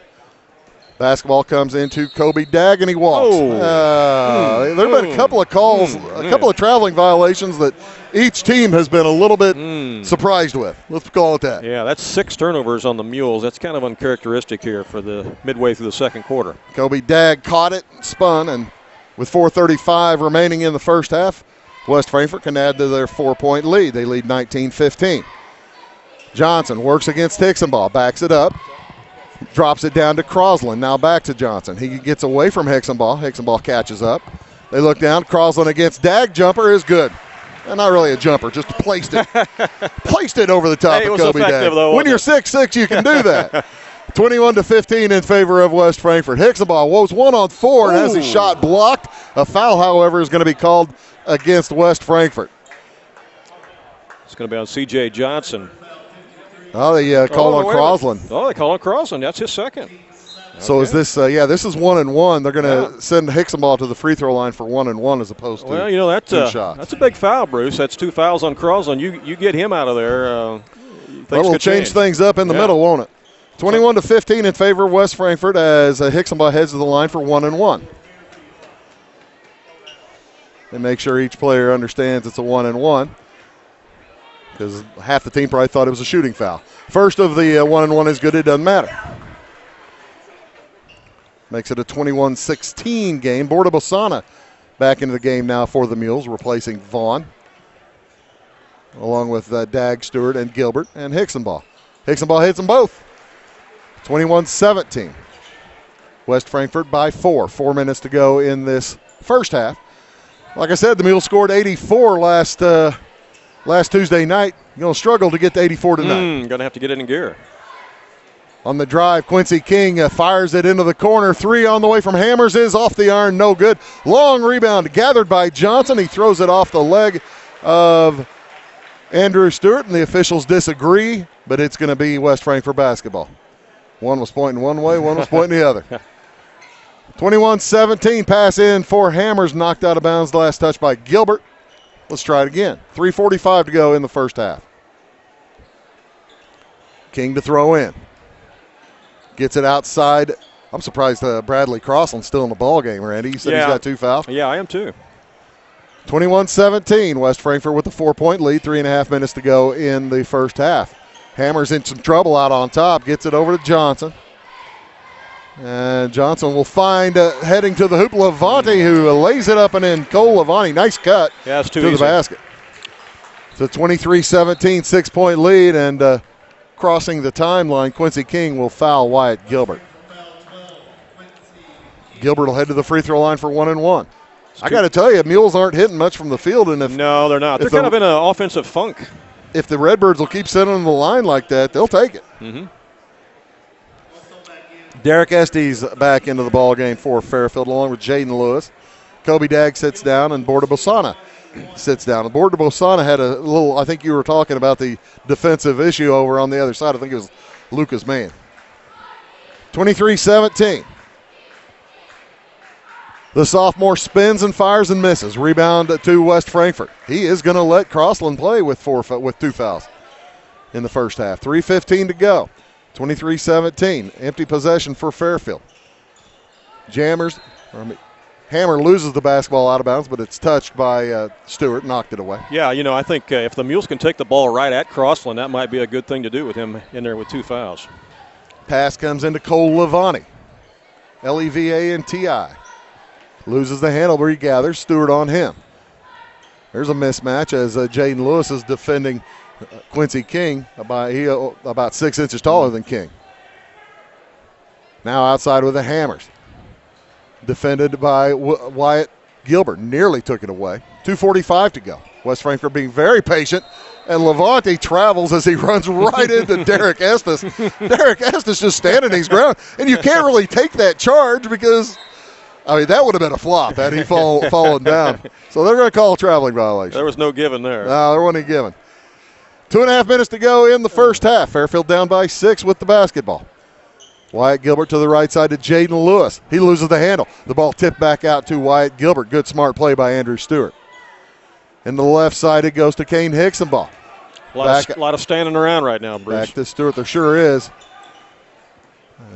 Basketball comes into Kobe Dagg, and he walks. There have been a couple of calls, a couple of traveling violations that each team has been a little bit surprised with. Let's call it that. Yeah, that's 6 turnovers on the Mules. That's kind of uncharacteristic here for the midway through the second quarter. Kobe Dagg caught it, spun, and with 4:35 remaining in the first half, West Frankfort can add to their 4-point lead. They lead 19-15. Johnson works against Hicksonball, backs it up, drops it down to Crossland. Now back to Johnson. He gets away from Hicksonball. Hicksonball catches up. They look down. Crossland against Dagg. Jumper is good. Not really a jumper, just placed it. Placed it over the top of Kobe Dagg. When you're 6'6", you can do that. 21-15 in favor of West Frankfort. Hicksonball was 1 on 4 and has his shot blocked. A foul, however, is going to be called against West Frankfort. It's going to be on C.J. Johnson. Oh, they call on Crossland. Oh, they call on Crossland. That's his second. So is this? This is 1-1. They're going to send Hicksonball to the free throw line for 1-1 as opposed to two shots. That's a big foul, Bruce. That's 2 fouls on Crosland. You get him out of there. It'll change things up in the middle, won't it? 21-15 in favor of West Frankfort as Hicksonball heads to the line for 1-1. And make sure each player understands it's a 1-1 because half the team probably thought it was a shooting foul. First of the 1-1 is good. It doesn't matter. Makes it a 21-16 game. Borda Bosana back into the game now for the Mules, replacing Vaughn, along with Dag, Stewart, and Gilbert, and Hicksonball. Hicksonball hits them both. 21-17. West Frankfort by 4. 4 minutes to go in this first half. Like I said, the Mules scored 84 last Tuesday night. You're going to struggle to get to 84 tonight. Going to have to get it in gear. On the drive, Quincy King fires it into the corner. 3 on the way from Hammers is off the iron, no good. Long rebound gathered by Johnson. He throws it off the leg of Andrew Stewart, and the officials disagree, but it's going to be West Frankfort basketball. One was pointing one way, one was pointing the other. 21-17, pass in for Hammers, knocked out of bounds, last touch by Gilbert. Let's try it again. 3:45 to go in the first half. King to throw in. Gets it outside. I'm surprised Bradley Crossland's still in the ball game, Randy. You said he's got 2 fouls? Yeah, I am too. 21-17, West Frankfort with a 4-point lead, 3.5 minutes to go in the first half. Hammers in some trouble out on top, gets it over to Johnson. And Johnson will find heading to the hoop Levante, who lays it up and in. Cole Levante, nice cut it's too to easy. The basket. It's a 23-17, 6-point lead, and crossing the timeline, Quincy King will foul Wyatt Gilbert. Gilbert will head to the free throw line for 1-1. I got to tell you, Mules aren't hitting much from the field. No, they're not. They're kind of in an offensive funk. If the Redbirds will keep sending them the line like that, they'll take it. Mm-hmm. Derek Estes back into the ball game for Fairfield, along with Jaden Lewis. Kobe Dag sits down, and Borda Bosana sits down. Borda Bosana had a little, I think you were talking about the defensive issue over on the other side. I think it was Luca's man. 23-17. The sophomore spins and fires and misses. Rebound to West Frankfort. He is going to let Crossland play with 2 fouls in the first half. 3:15 to go. 23-17. Empty possession for Fairfield. Hammer loses the basketball out of bounds, but it's touched by Stewart, knocked it away. Yeah, I think if the Mules can take the ball right at Crossland, that might be a good thing to do with him in there with 2 fouls. Pass comes into Cole Levante. Levanti. Loses the handle, but he gathers. Stewart on him. There's a mismatch as Jaden Lewis is defending Quincy King. About 6 inches taller than King. Now outside with the Hammers. Defended by Wyatt Gilbert. Nearly took it away. 2:45 to go. West Frankfort being very patient. And Levante travels as he runs right into Derek Estes. Derek Estes just standing his ground. And you can't really take that charge because, that would have been a flop had he fallen down. So they're going to call a traveling violation. There was no given there. No, there wasn't a given. 2.5 minutes to go in the first half. Fairfield down by 6 with the basketball. Wyatt Gilbert to the right side to Jaden Lewis. He loses the handle. The ball tipped back out to Wyatt Gilbert. Good smart play by Andrew Stewart. And the left side it goes to Kane Hicksonball. A lot of standing around right now, Bruce. Back to Stewart. There sure is.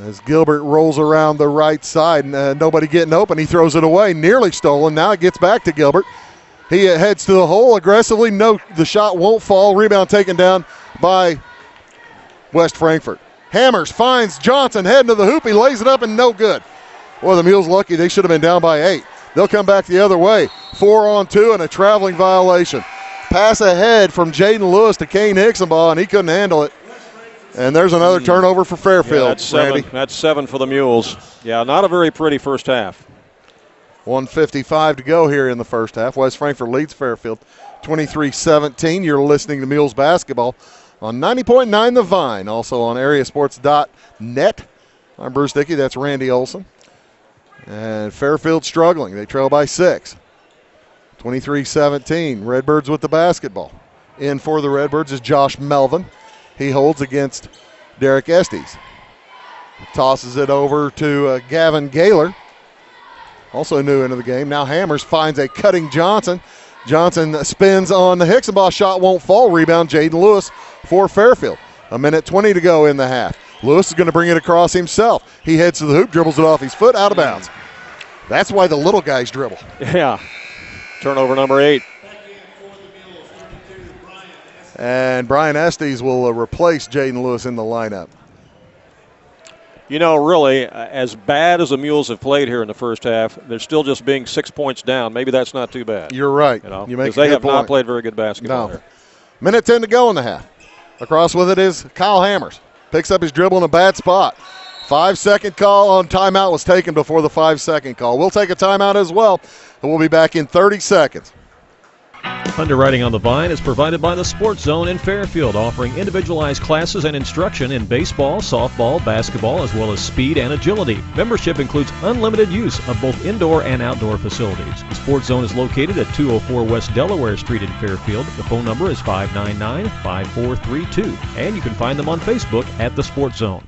As Gilbert rolls around the right side and nobody getting open, he throws it away. Nearly stolen. Now it gets back to Gilbert. He heads to the hole aggressively. No, the shot won't fall. Rebound taken down by West Frankfort. Hammers finds Johnson heading to the hoop. He lays it up and no good. Boy, the Mules lucky. They should have been down by 8. They'll come back the other way. 4-on-2 and a traveling violation. Pass ahead from Jaden Lewis to Kane Hicksonball, and he couldn't handle it. And there's another turnover for Fairfield. Yeah, that's 7 for the Mules. Yeah, not a very pretty first half. 1:55 to go here in the first half. West Frankfort leads Fairfield 23-17. You're listening to Mules basketball on 90.9 The Vine, also on AreaSports.net. I'm Bruce Dickey. That's Randy Olson. And Fairfield struggling. They trail by 6. 23-17. Redbirds with the basketball. In for the Redbirds is Josh Melvin. He holds against Derek Estes. Tosses it over to Gavin Gaylor, also new into the game. Now Hammers finds a cutting Johnson. Johnson spins on the Hicksonbaugh shot, won't fall. Rebound Jaden Lewis for Fairfield. 1:20 to go in the half. Lewis is going to bring it across himself. He heads to the hoop, dribbles it off his foot, out of bounds. That's why the little guys dribble. Yeah. Turnover number 8. And Brian Estes will replace Jaden Lewis in the lineup. You know, really, as bad as the Mules have played here in the first half, they're still just being 6 points down. Maybe that's not too bad. You're right. You know, you make because they have point. not played very good basketball No. here. 1:10 to go in the half. Across with it is Kyle Hammers. Picks up his dribble in a bad spot. 5-second call on timeout was taken before the 5-second call. We'll take a timeout as well, and we'll be back in 30 seconds. Underwriting on the Vine is provided by the Sports Zone in Fairfield, offering individualized classes and instruction in baseball, softball, basketball, as well as speed and agility. Membership includes unlimited use of both indoor and outdoor facilities. The Sports Zone is located at 204 West Delaware Street in Fairfield. The phone number is 599-5432, and you can find them on Facebook at the Sports Zone.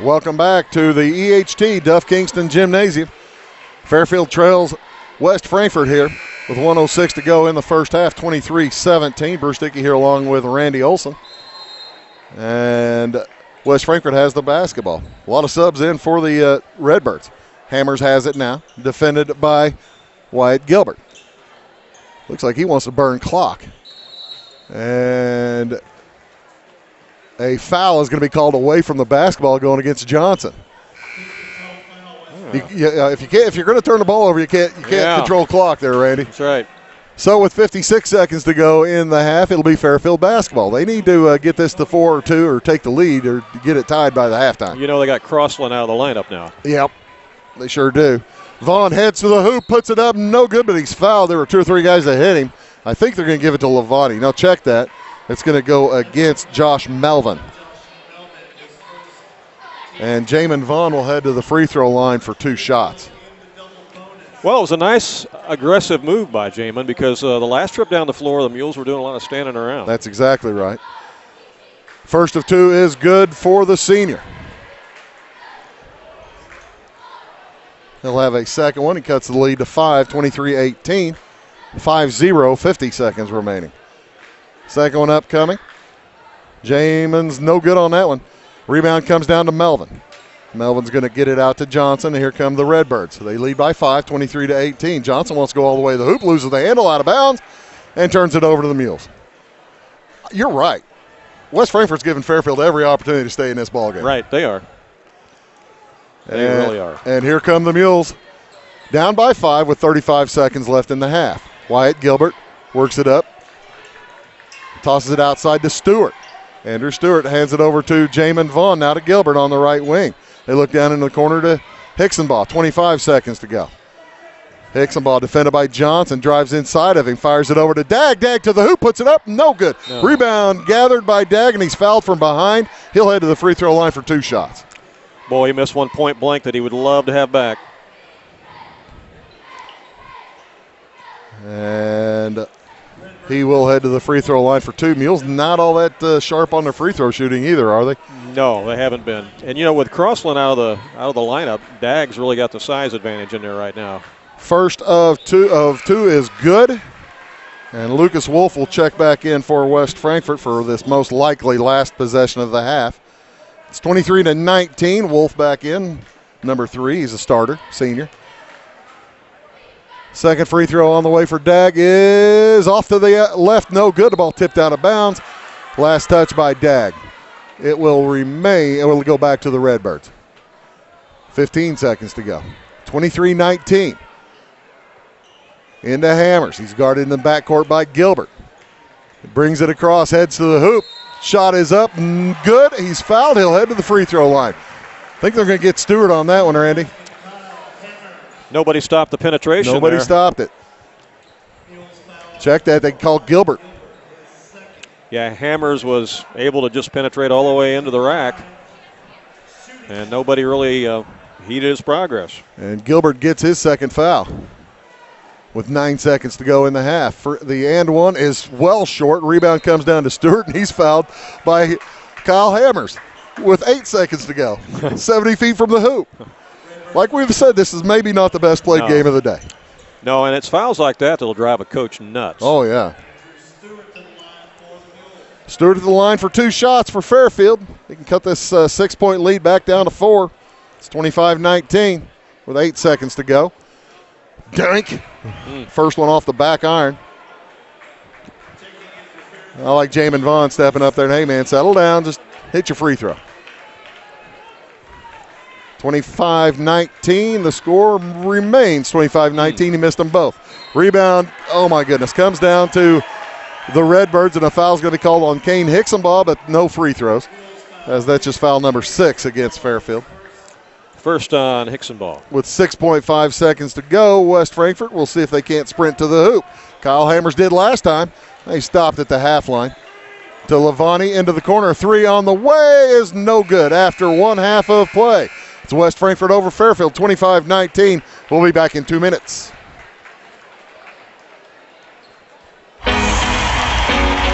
Welcome back to the EHT Duff Kingston Gymnasium. Fairfield trails West Frankfort here with 1:06 to go in the first half, 23-17. Bruce Dickey here along with Randy Olson. And West Frankfort has the basketball. A lot of subs in for the Redbirds. Hammers has it now, defended by Wyatt Gilbert. Looks like he wants to burn clock. And a foul is going to be called away from the basketball going against Johnson. If you're going to turn the ball over, you can't control clock there, Randy. That's right. So with 56 seconds to go in the half, it'll be Fairfield basketball. They need to get this to 4 or 2 or take the lead or get it tied by the halftime. You know they got Crossland out of the lineup now. Yep, they sure do. Vaughn heads to the hoop, puts it up, no good, but he's fouled. There were 2 or 3 guys that hit him. I think they're going to give it to Lavani. Now check that. It's going to go against Josh Melvin. And Jamin Vaughn will head to the free throw line for 2 shots. Well, it was a nice, aggressive move by Jamin because the last trip down the floor, the Mules were doing a lot of standing around. That's exactly right. First of 2 is good for the senior. He'll have a second one. He cuts the lead to 5, 23-18. 5-0, 50 seconds remaining. Second one upcoming. Jamin's no good on that one. Rebound comes down to Melvin. Melvin's going to get it out to Johnson, and here come the Redbirds. So they lead by 5, 23-18. Johnson wants to go all the way to the hoop, loses the handle out of bounds, and turns it over to the Mules. You're right. West Frankfort's giving Fairfield every opportunity to stay in this ballgame. Right, they are. They really are. And here come the Mules, down by 5 with 35 seconds left in the half. Wyatt Gilbert works it up, tosses it outside to Stewart. Andrew Stewart hands it over to Jamin Vaughn, now to Gilbert on the right wing. They look down in the corner to Hicksonbaugh, 25 seconds to go. Hicksonbaugh defended by Johnson, drives inside of him, fires it over to Dag. Dag to the hoop, puts it up, no good. No. Rebound gathered by Dag, and he's fouled from behind. He'll head to the free throw line for 2 shots. Boy, he missed one point blank that he would love to have back. And he will head to the free throw line for 2. Mules not all that sharp on their free throw shooting either, are they? No, they haven't been. And you know, with Crossland out of the lineup, Dag's really got the size advantage in there right now. First of two is good. And Lucas Wolf will check back in for West Frankfort for this most likely last possession of the half. It's 23-19. Wolf back in, number 3. He's a starter, senior. Second free throw on the way for Dag is off to the left, no good. The ball tipped out of bounds. Last touch by Dag. It will remain, it will go back to the Redbirds. 15 seconds to go. 23-19. Into Hammers. He's guarded in the backcourt by Gilbert. Brings it across, heads to the hoop. Shot is up, good. He's fouled. He'll head to the free throw line. I think they're going to get Stewart on that one, Randy. Nobody stopped the penetration. Nobody stopped it. Check that. They called Gilbert. Yeah, Hammers was able to just penetrate all the way into the rack. And nobody really heeded his progress. And Gilbert gets his second foul. with 9 seconds to go in the half. For the and one is well short. Rebound comes down to Stewart, and he's fouled by Kyle Hammers with 8 seconds to go. 70 feet from the hoop. Like we've said, this is maybe not the best played game of the day. No, and it's fouls like that that'll drive a coach nuts. Oh, yeah. Stewart at the line for 2 shots for Fairfield. He can cut this 6-point lead back down to 4. It's 25-19 with 8 seconds to go. Dink. First one off the back iron. I like Jamin Vaughn stepping up there and, hey, man, settle down. Just hit your free throw. 25-19. The score remains 25-19. He missed them both. Rebound, oh, my goodness, comes down to the Redbirds, and a foul's going to be called on Kane Hicksonbaugh, but no free throws, as that's just foul number 6 against Fairfield. First on Hicksonbaugh. With 6.5 seconds to go, West Frankfort, we'll see if they can't sprint to the hoop. Kyle Hammers did last time. They stopped at the half line. To Lavani into the corner. 3 on the way is no good after 1 half of play. It's West Frankfort over Fairfield, 25-19. We'll be back in 2 minutes.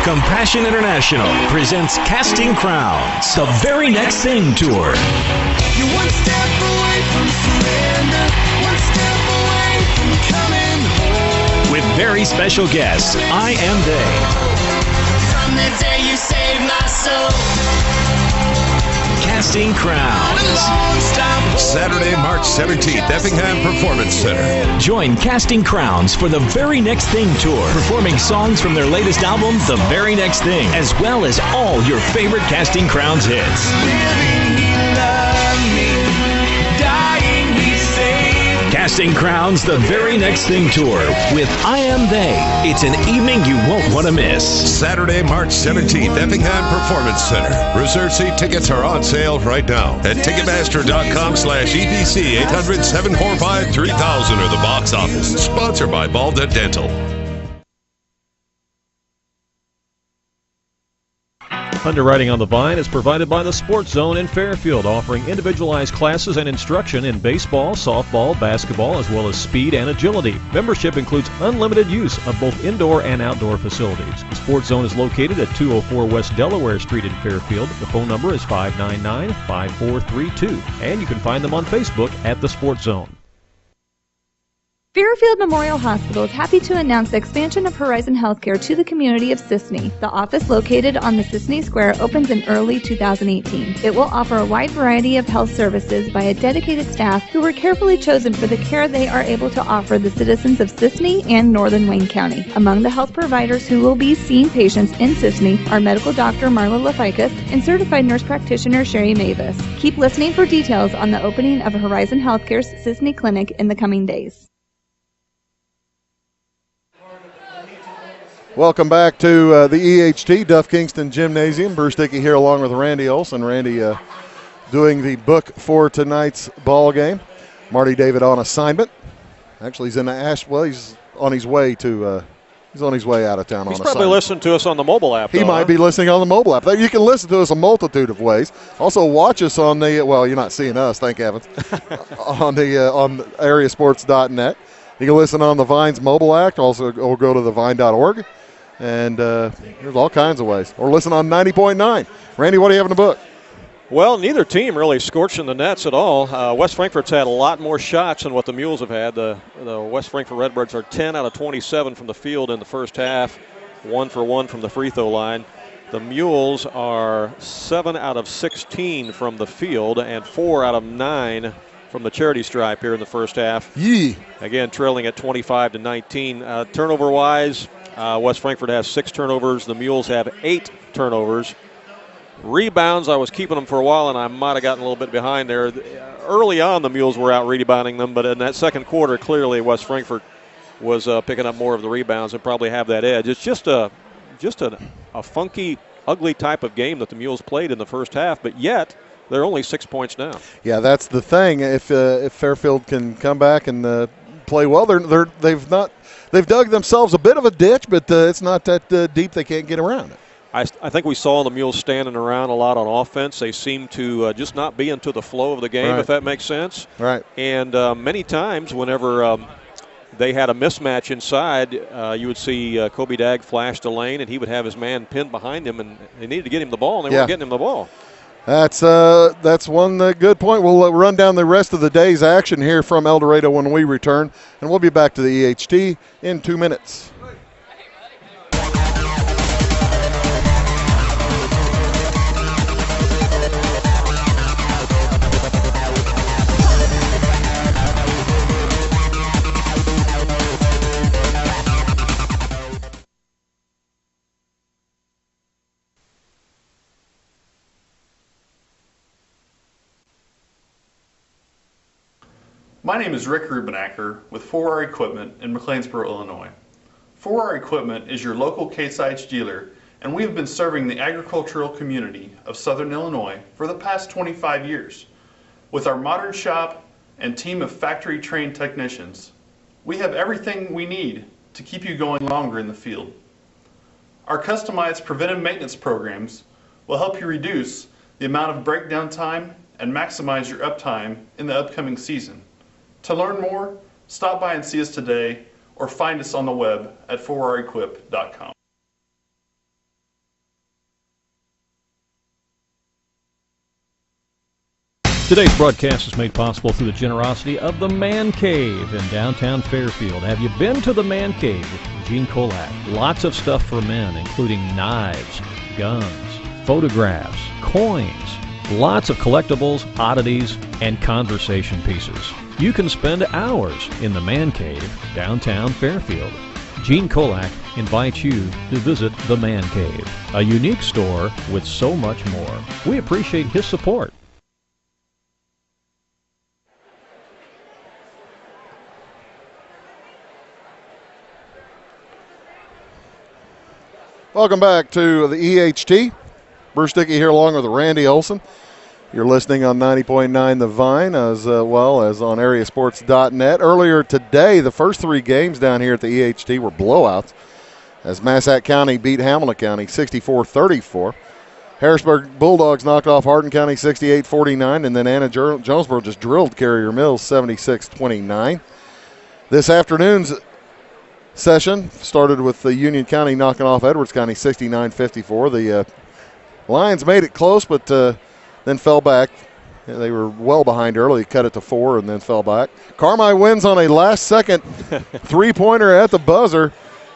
Compassion International presents Casting Crowns, the very next thing tour. You're one step away from surrender, one step away from coming home. With very special guests, I Am They. From the day you saved my soul. Casting Crowns. Saturday, March 17th, Effingham Performance Center. Join Casting Crowns for the Very Next Thing tour, performing songs from their latest album, The Very Next Thing, as well as all your favorite Casting Crowns hits. Living, he loved me. Dying, he saved. Casting Crowns, The Very Next Thing tour with I Am They. It's an evening you won't want to miss. Saturday, March 17th, Effingham Performance Center. Reserve seat tickets are on sale right now at Ticketmaster.com/EPC 800-745-3000 or the box office. Sponsored by Balda Dental. Underwriting on the Vine is provided by the Sports Zone in Fairfield, offering individualized classes and instruction in baseball, softball, basketball, as well as speed and agility. Membership includes unlimited use of both indoor and outdoor facilities. The Sports Zone is located at 204 West Delaware Street in Fairfield. The phone number is 599-5432, and you can find them on Facebook at the Sports Zone. Fairfield Memorial Hospital is happy to announce the expansion of Horizon Healthcare to the community of Sisney. The office located on the Sisney Square opens in early 2018. It will offer a wide variety of health services by a dedicated staff who were carefully chosen for the care they are able to offer the citizens of Sisney and Northern Wayne County. Among the health providers who will be seeing patients in Sisney are medical doctor Marla Laficus and certified nurse practitioner Sherry Mavis. Keep listening for details on the opening of Horizon Healthcare's Sisney Clinic in the coming days. Welcome back to the EHT Duff Kingston Gymnasium. Bruce Dickey here along with Randy Olson. Randy doing the book for tonight's ball game. Marty David on assignment. Actually, he's in the he's on his way to he's on his way out of town. He's probably listening to us on the mobile app. He might be listening on the mobile app. You can listen to us a multitude of ways. Also, watch us on the you're not seeing us, thank heavens, on AreaSports.net. You can listen on the Vine's mobile app. Also, or go to thevine.org. And there's all kinds of ways. Or listen on 90.9. Randy, what do you have in the book? Well, neither team really scorching the nets at all. West Frankfort's had a lot more shots than what the Mules have had. The West Frankfort Redbirds are 10 out of 27 from the field in the first half, 1 for 1 from the free throw line. The Mules are 7 out of 16 from the field and 4 out of 9 from the charity stripe here in the first half. Yee. Again, trailing at 25-19. Turnover-wise, West Frankfort has 6 turnovers. The Mules have 8 turnovers. Rebounds, I was keeping them for a while, and I might have gotten a little bit behind there. Early on, the Mules were out rebounding them, but in that second quarter, clearly West Frankfort was picking up more of the rebounds and probably have that edge. It's just a funky, ugly type of game that the Mules played in the first half, but yet they're only 6 points down. Yeah, that's the thing. If Fairfield can come back and play well, they've dug themselves a bit of a ditch, but it's not that deep they can't get around it. I think we saw the Mules standing around a lot on offense. They seem to just not be into the flow of the game, right. if that makes sense. Right. And many times whenever they had a mismatch inside, you would see Kobe Dagg flash the lane, and he would have his man pinned behind him, and they needed to get him the ball, and they weren't getting him the ball. That's one good point. We'll run down the rest of the day's action here from Eldorado when we return, and we'll be back to the EHT in 2 minutes. My name is Rick Rubenacker with 4R Equipment in McLeansboro, Illinois. 4R Equipment is your local Case IH dealer, and we have been serving the agricultural community of Southern Illinois for the past 25 years. With our modern shop and team of factory-trained technicians, we have everything we need to keep you going longer in the field. Our customized preventive maintenance programs will help you reduce the amount of breakdown time and maximize your uptime in the upcoming season. To learn more, stop by and see us today or find us on the web at 4requip.com. Today's broadcast is made possible through the generosity of the Man Cave in downtown Fairfield. Have you been to the Man Cave with Gene Kolak? Lots of stuff for men, including knives, guns, photographs, coins, lots of collectibles, oddities, and conversation pieces. You can spend hours in the Man Cave, downtown Fairfield. Gene Kolak invites you to visit the Man Cave, a unique store with so much more. We appreciate his support. Welcome back to the EHT. Bruce Dickey here along with Randy Olson. You're listening on 90.9 The Vine as well as on AreaSports.net. Earlier today, the first three games down here at the EHT were blowouts as Massac County beat Hamilton County 64-34. Harrisburg Bulldogs knocked off Hardin County 68-49, and then Anna Jonesboro just drilled Carrier Mills 76-29. This afternoon's session started with the Union County knocking off Edwards County 69-54. The Lions made it close, but then fell back. They were well behind early, cut it to 4, and then fell back. Carmi wins on a last-second three-pointer at the buzzer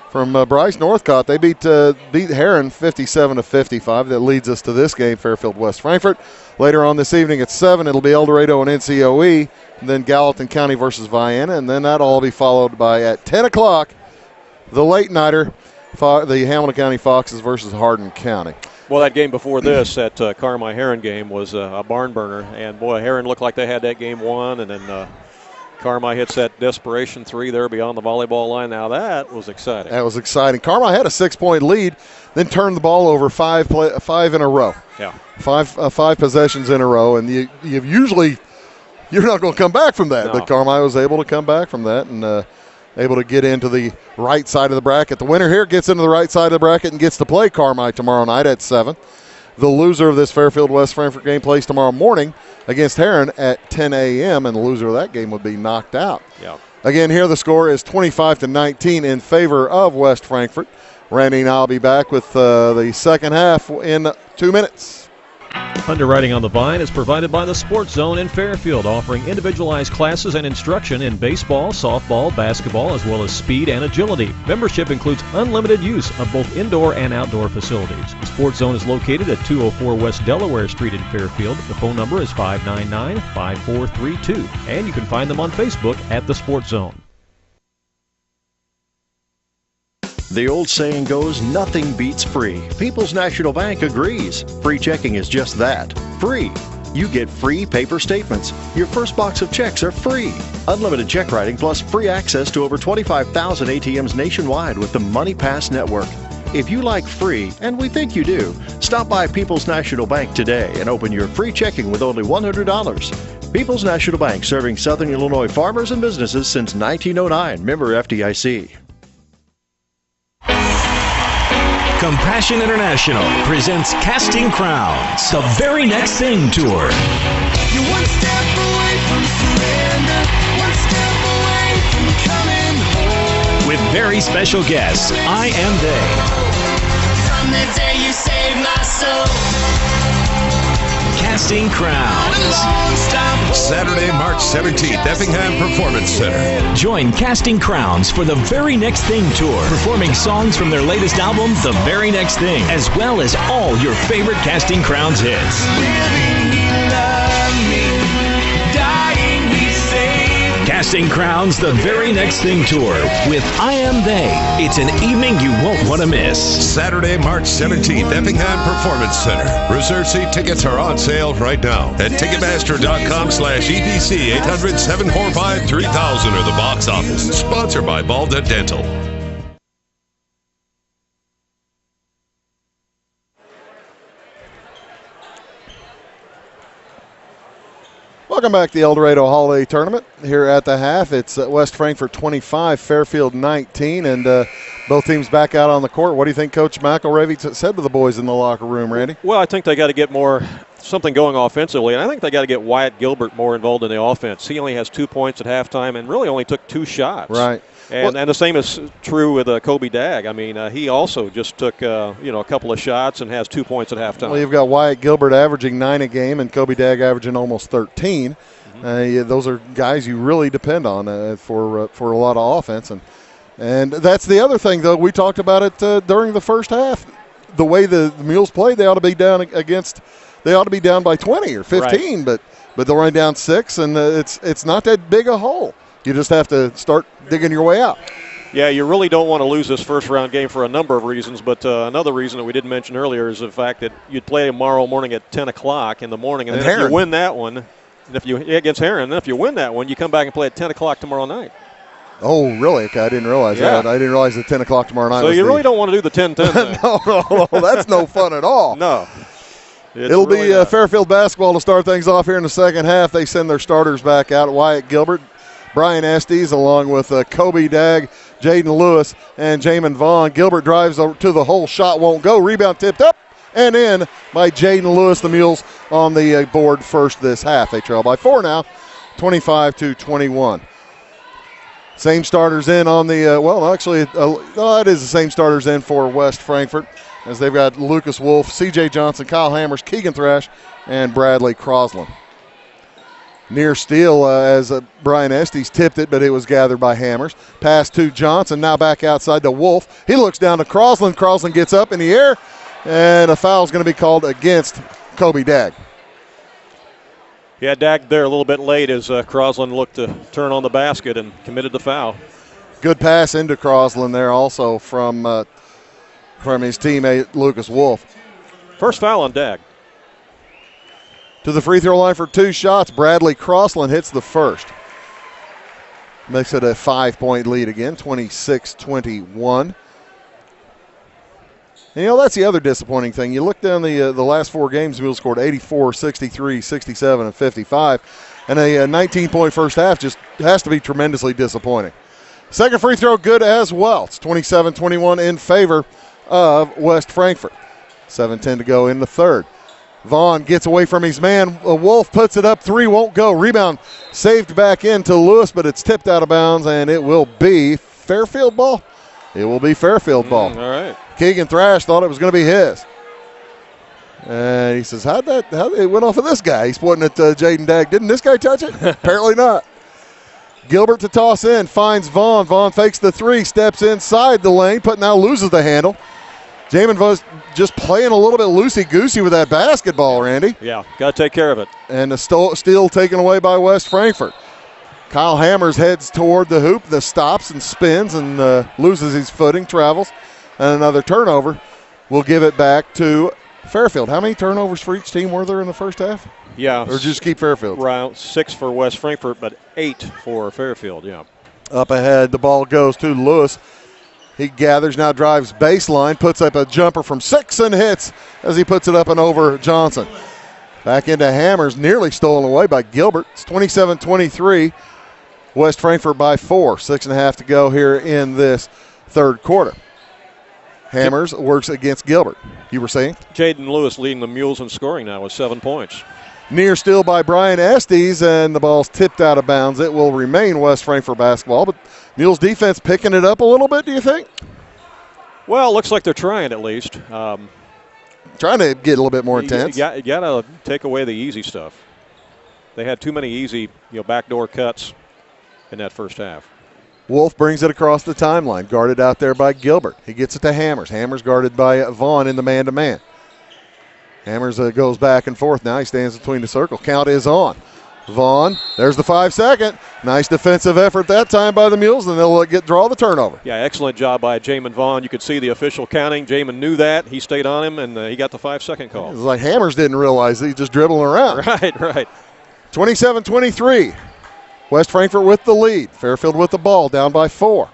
from Bryce Northcott. They beat Heron 57-55. That leads us to this game, Fairfield West Frankfort. Later on this evening at 7, it'll be Eldorado and NCOE, and then Gallatin County versus Vienna, and then that'll all be followed by, at 10 o'clock, the late-nighter, the Hamilton County Foxes versus Hardin County. Well, that game before this, that Carmi-Heron game, was a barn burner. And, boy, Heron looked like they had that game won. And then Carmi hits that desperation three there beyond the volleyball line. Now, that was exciting. That was exciting. Carmi had a 6-point lead, then turned the ball over five in a row. Yeah. Five possessions in a row. And you're not going to come back from that. No. But Carmi was able to come back from that and able to get into the right side of the bracket. The winner here gets into the right side of the bracket and gets to play Carmi tomorrow night at 7. The loser of this Fairfield West Frankfort game plays tomorrow morning against Heron at 10 a.m., and the loser of that game would be knocked out. Yeah. Again, here the score is 25-19 in favor of West Frankfort. Randy and I will be back with the second half in 2 minutes. Underwriting on the Vine is provided by the Sports Zone in Fairfield, offering individualized classes and instruction in baseball, softball, basketball, as well as speed and agility. Membership includes unlimited use of both indoor and outdoor facilities. The Sports Zone is located at 204 West Delaware Street in Fairfield. The phone number is 599-5432, and you can find them on Facebook at the Sports Zone. The old saying goes, nothing beats free. People's National Bank agrees. Free checking is just that, free. You get free paper statements. Your first box of checks are free. Unlimited check writing plus free access to over 25,000 ATMs nationwide with the Money Pass network. If you like free, and we think you do, stop by People's National Bank today and open your free checking with only $100. People's National Bank, serving Southern Illinois farmers and businesses since 1909. Member FDIC. Compassion International presents Casting Crowns, the very next thing tour. You're one step away from surrender, one step away from coming home. very special guests, I Am They. From the day you saved my soul. Casting Crowns. Saturday, March 17th, Effingham Performance Center. Join Casting Crowns for the Very Next Thing tour, performing songs from their latest album, The Very Next Thing, as well as all your favorite Casting Crowns hits. Living, he loved me. Dying, he saved. Casting Crowns, The Very Next Thing tour with I Am They. It's an evening you won't want to miss. Saturday, March 17th, Effingham Performance Center. Reserve seat tickets are on sale right now at Ticketmaster.com/EPC 800-745-3000 or the box office. Sponsored by Balda Dental. Welcome back to the Eldorado Holiday Tournament. Here at the half, it's West Frankfort 25, Fairfield 19, and both teams back out on the court. What do you think Coach McElravy said to the boys in the locker room, Randy? Well, I think they got to get something going offensively, and I think they got to get Wyatt Gilbert more involved in the offense. He only has 2 points at halftime and really only took 2 shots. Right. And the same is true with Kobe Dagg. I mean, he also just took a couple of shots and has 2 points at halftime. Well, you've got Wyatt Gilbert averaging 9 a game and Kobe Dagg averaging almost 13. Those are guys you really depend on for a lot of offense, and that's the other thing though. We talked about it during the first half. The way the Mules played, they ought to be down by 20 or 15, right. but they're running down 6, and it's not that big a hole. You just have to start digging your way out. Yeah, you really don't want to lose this first-round game for a number of reasons, but another reason that we didn't mention earlier is the fact that you'd play tomorrow morning at 10 o'clock in the morning, and then if you win that one, against Heron, and then if you win that one, you come back and play at 10 o'clock tomorrow night. Oh, really? Okay, I didn't realize that. I didn't realize that 10 o'clock tomorrow night. So you really don't want to do the 10-10 thing. No, that's no fun at all. No. It'll really be Fairfield basketball to start things off here in the second half. They send their starters back out. Wyatt Gilbert, Brian Estes, along with Kobe Dagg, Jaden Lewis, and Jamin Vaughn. Gilbert drives to the hole. Shot won't go. Rebound tipped up and in by Jaden Lewis. The Mules on the board first this half. They trail by 4 now, 25-21. Same starters in on the, it is the same starters in for West Frankfort, as they've got Lucas Wolf, C.J. Johnson, Kyle Hammers, Keegan Thrash, and Bradley Crosland. Near steal as Brian Estes tipped it, but it was gathered by Hammers. Pass to Johnson, now back outside to Wolf. He looks down to Crosland. Crosland gets up in the air, and a foul is going to be called against Kobe Dagg. Yeah, Dagg there a little bit late as Crosland looked to turn on the basket and committed the foul. Good pass into Crosland there also from his teammate Lucas Wolf. First foul on Dagg. To the free throw line for 2 shots. Bradley Crosland hits the first. Makes it a 5-point lead again, 26-21. And, that's the other disappointing thing. You look down the last 4 games, Mules scored 84, 63, 67, and 55. And a 19-point first half just has to be tremendously disappointing. Second free throw good as well. It's 27-21 in favor of West Frankfort. 7:10 to go in the third. Vaughn gets away from his man. Wolf puts it up. 3 won't go. Rebound saved back into Lewis, but it's tipped out of bounds, and it will be Fairfield ball. It will be Fairfield ball. All right. Keegan Thrash thought it was going to be his. And he says, how it went off of this guy? He's pointing at Jaden Dagg. Didn't this guy touch it? Apparently not. Gilbert to toss in, finds Vaughn. Vaughn fakes the 3, steps inside the lane, but now loses the handle. Jamin was just playing a little bit loosey-goosey with that basketball, Randy. Yeah, got to take care of it. And the steal taken away by West Frankfort. Kyle Hammers heads toward the hoop, stops and spins and loses his footing, travels. And another turnover will give it back to Fairfield. How many turnovers for each team were there in the first half? Yeah. Or just keep Fairfield? Around 6 for West Frankfort, but 8 for Fairfield, yeah. Up ahead, the ball goes to Lewis. He gathers, now drives baseline, puts up a jumper from 6 and hits as he puts it up and over Johnson. Back into Hammers, nearly stolen away by Gilbert. It's 27-23. West Frankfort by 4. 6.5 to go here in this third quarter. Hammers works against Gilbert. You were saying? Jaden Lewis leading the Mules in scoring now with 7 points. Near steal by Brian Estes, and the ball's tipped out of bounds. It will remain West Frankfort basketball, but Mules defense picking it up a little bit, do you think? Well, it looks like they're trying at least. Trying to get a little bit more intense. You got to take away the easy stuff. They had too many easy, backdoor cuts in that first half. Wolf brings it across the timeline, guarded out there by Gilbert. He gets it to Hammers. Hammers guarded by Vaughn in the man-to-man. Hammers goes back and forth. Now he stands between the circle. Count is on. Vaughn, there's the 5-second. Nice defensive effort that time by the Mules, and they'll draw the turnover. Yeah, excellent job by Jamin Vaughn. You could see the official counting. Jamin knew that. He stayed on him, and he got the 5-second call. It was like Hammers didn't realize he's just dribbling around. Right. 27-23. West Frankfort with the lead. Fairfield with the ball, down by 4.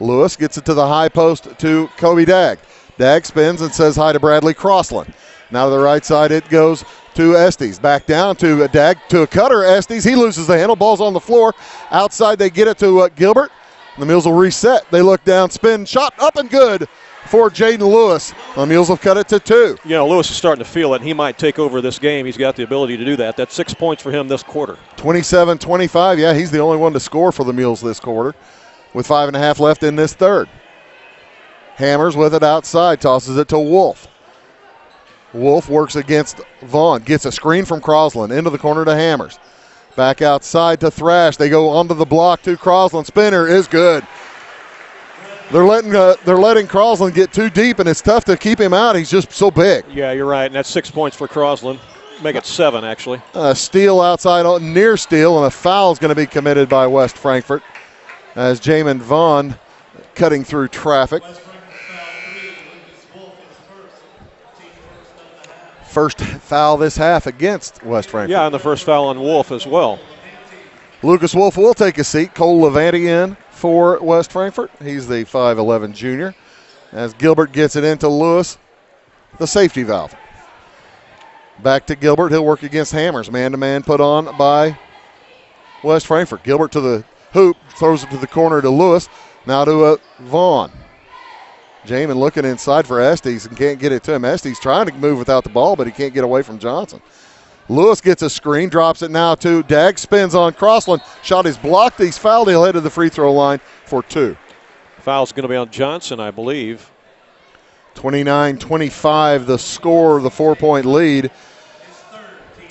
Lewis gets it to the high post to Kobe Dagg. Dagg spins and says hi to Bradley Crossland. Now to the right side it goes to Estes. Back down to Dagg, to a cutter. Estes, he loses the handle. Ball's on the floor. Outside they get it to Gilbert. The Mules will reset. They look down, spin, shot up and good for Jaden Lewis. The Mules have cut it to 2. Lewis is starting to feel it. He might take over this game. He's got the ability to do that. That's 6 points for him this quarter. 27-25. Yeah, he's the only one to score for the Mules this quarter with 5.5 left in this third. Hammers with it outside, tosses it to Wolf. Wolf works against Vaughn, gets a screen from Crossland into the corner to Hammers. Back outside to Thrash. They go onto the block to Crossland. Spinner is good. They're letting Crossland get too deep, and it's tough to keep him out. He's just so big. Yeah, you're right, and that's 6 points for Crossland. Make it 7, actually. Steal outside, near steal, and a foul is going to be committed by West Frankfort as Jamin Vaughn cutting through traffic. First foul this half against West Frankfort. Yeah, and the first foul on Wolf as well. Lucas Wolf will take a seat. Cole Levanti in for West Frankfort. He's the 5'11 junior. As Gilbert gets it into Lewis, the safety valve. Back to Gilbert. He'll work against Hammers. Man-to-man put on by West Frankfort. Gilbert to the hoop, throws it to the corner to Lewis. Now to Vaughn. Jamin looking inside for Estes and can't get it to him. Estes trying to move without the ball, but he can't get away from Johnson. Lewis gets a screen, drops it now to Dagg, spins on Crossland. Shot is blocked. He's fouled. He'll head to the free throw line for 2. Foul's going to be on Johnson, I believe. 29-25 the score, the 4-point lead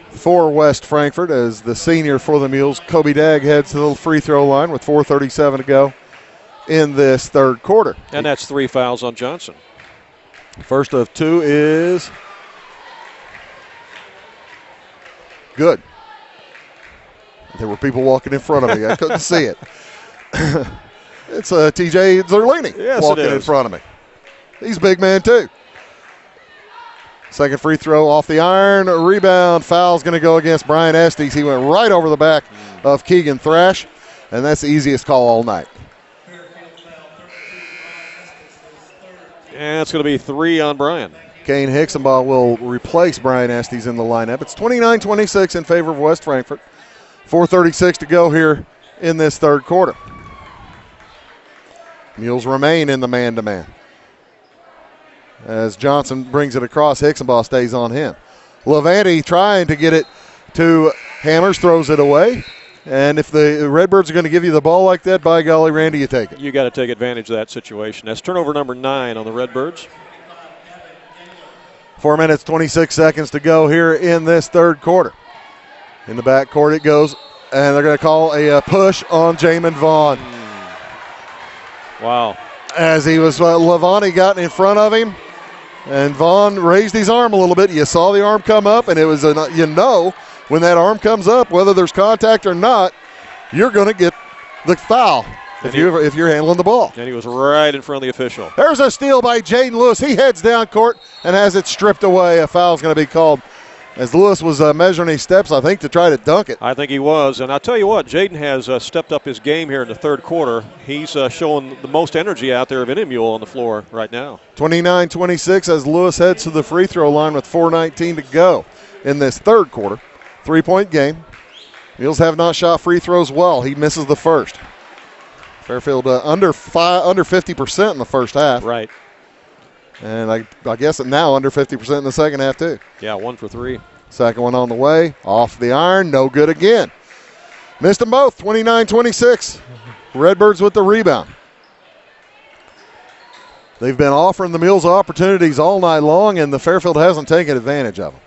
for West Frankfort as the senior for the Mules, Kobe Dagg, heads to the free throw line with 4:37 to go in this third quarter. And that's 3 fouls on Johnson. First of 2 is good. There were people walking in front of me. I couldn't see it. It's TJ Zerlini walking in front of me. He's a big man too. Second free throw off the iron. A rebound. Foul's going to go against Brian Estes. He went right over the back of Keegan Thrash, and that's the easiest call all night. And it's going to be 3 on Brian. Kane Hicksonbaugh will replace Brian Estes in the lineup. It's 29-26 in favor of West Frankfort. 4:36 to go here in this third quarter. Mules remain in the man-to-man. As Johnson brings it across, Hicksonbaugh stays on him. Levanti trying to get it to Hammers, throws it away. And if the Redbirds are going to give you the ball like that, by golly, Randy, you take it. You got to take advantage of that situation. That's turnover number 9 on the Redbirds. 4 minutes, 26 seconds to go here in this third quarter. In the backcourt it goes, and they're going to call a push on Jamin Vaughn. Wow. As he was, Levanti got in front of him, and Vaughn raised his arm a little bit. You saw the arm come up, and it was, when that arm comes up, whether there's contact or not, you're going to get the foul if you're handling the ball. And he was right in front of the official. There's a steal by Jaden Lewis. He heads down court and has it stripped away. A foul's going to be called as Lewis was measuring his steps, I think, to try to dunk it. I think he was. And I'll tell you what, Jaden has stepped up his game here in the third quarter. He's showing the most energy out there of any mule on the floor right now. 29-26 as Lewis heads to the free throw line with 4:19 to go in this third quarter. 3-point game. Mules have not shot free throws well. He misses the first. Fairfield under 50% in the first half. Right. And I guess now under 50% in the second half too. Yeah, 1 for 3. Second one on the way, off the iron, no good again. Missed them both, 29-26. Redbirds with the rebound. They've been offering the Mules opportunities all night long, and the Fairfield hasn't taken advantage of them.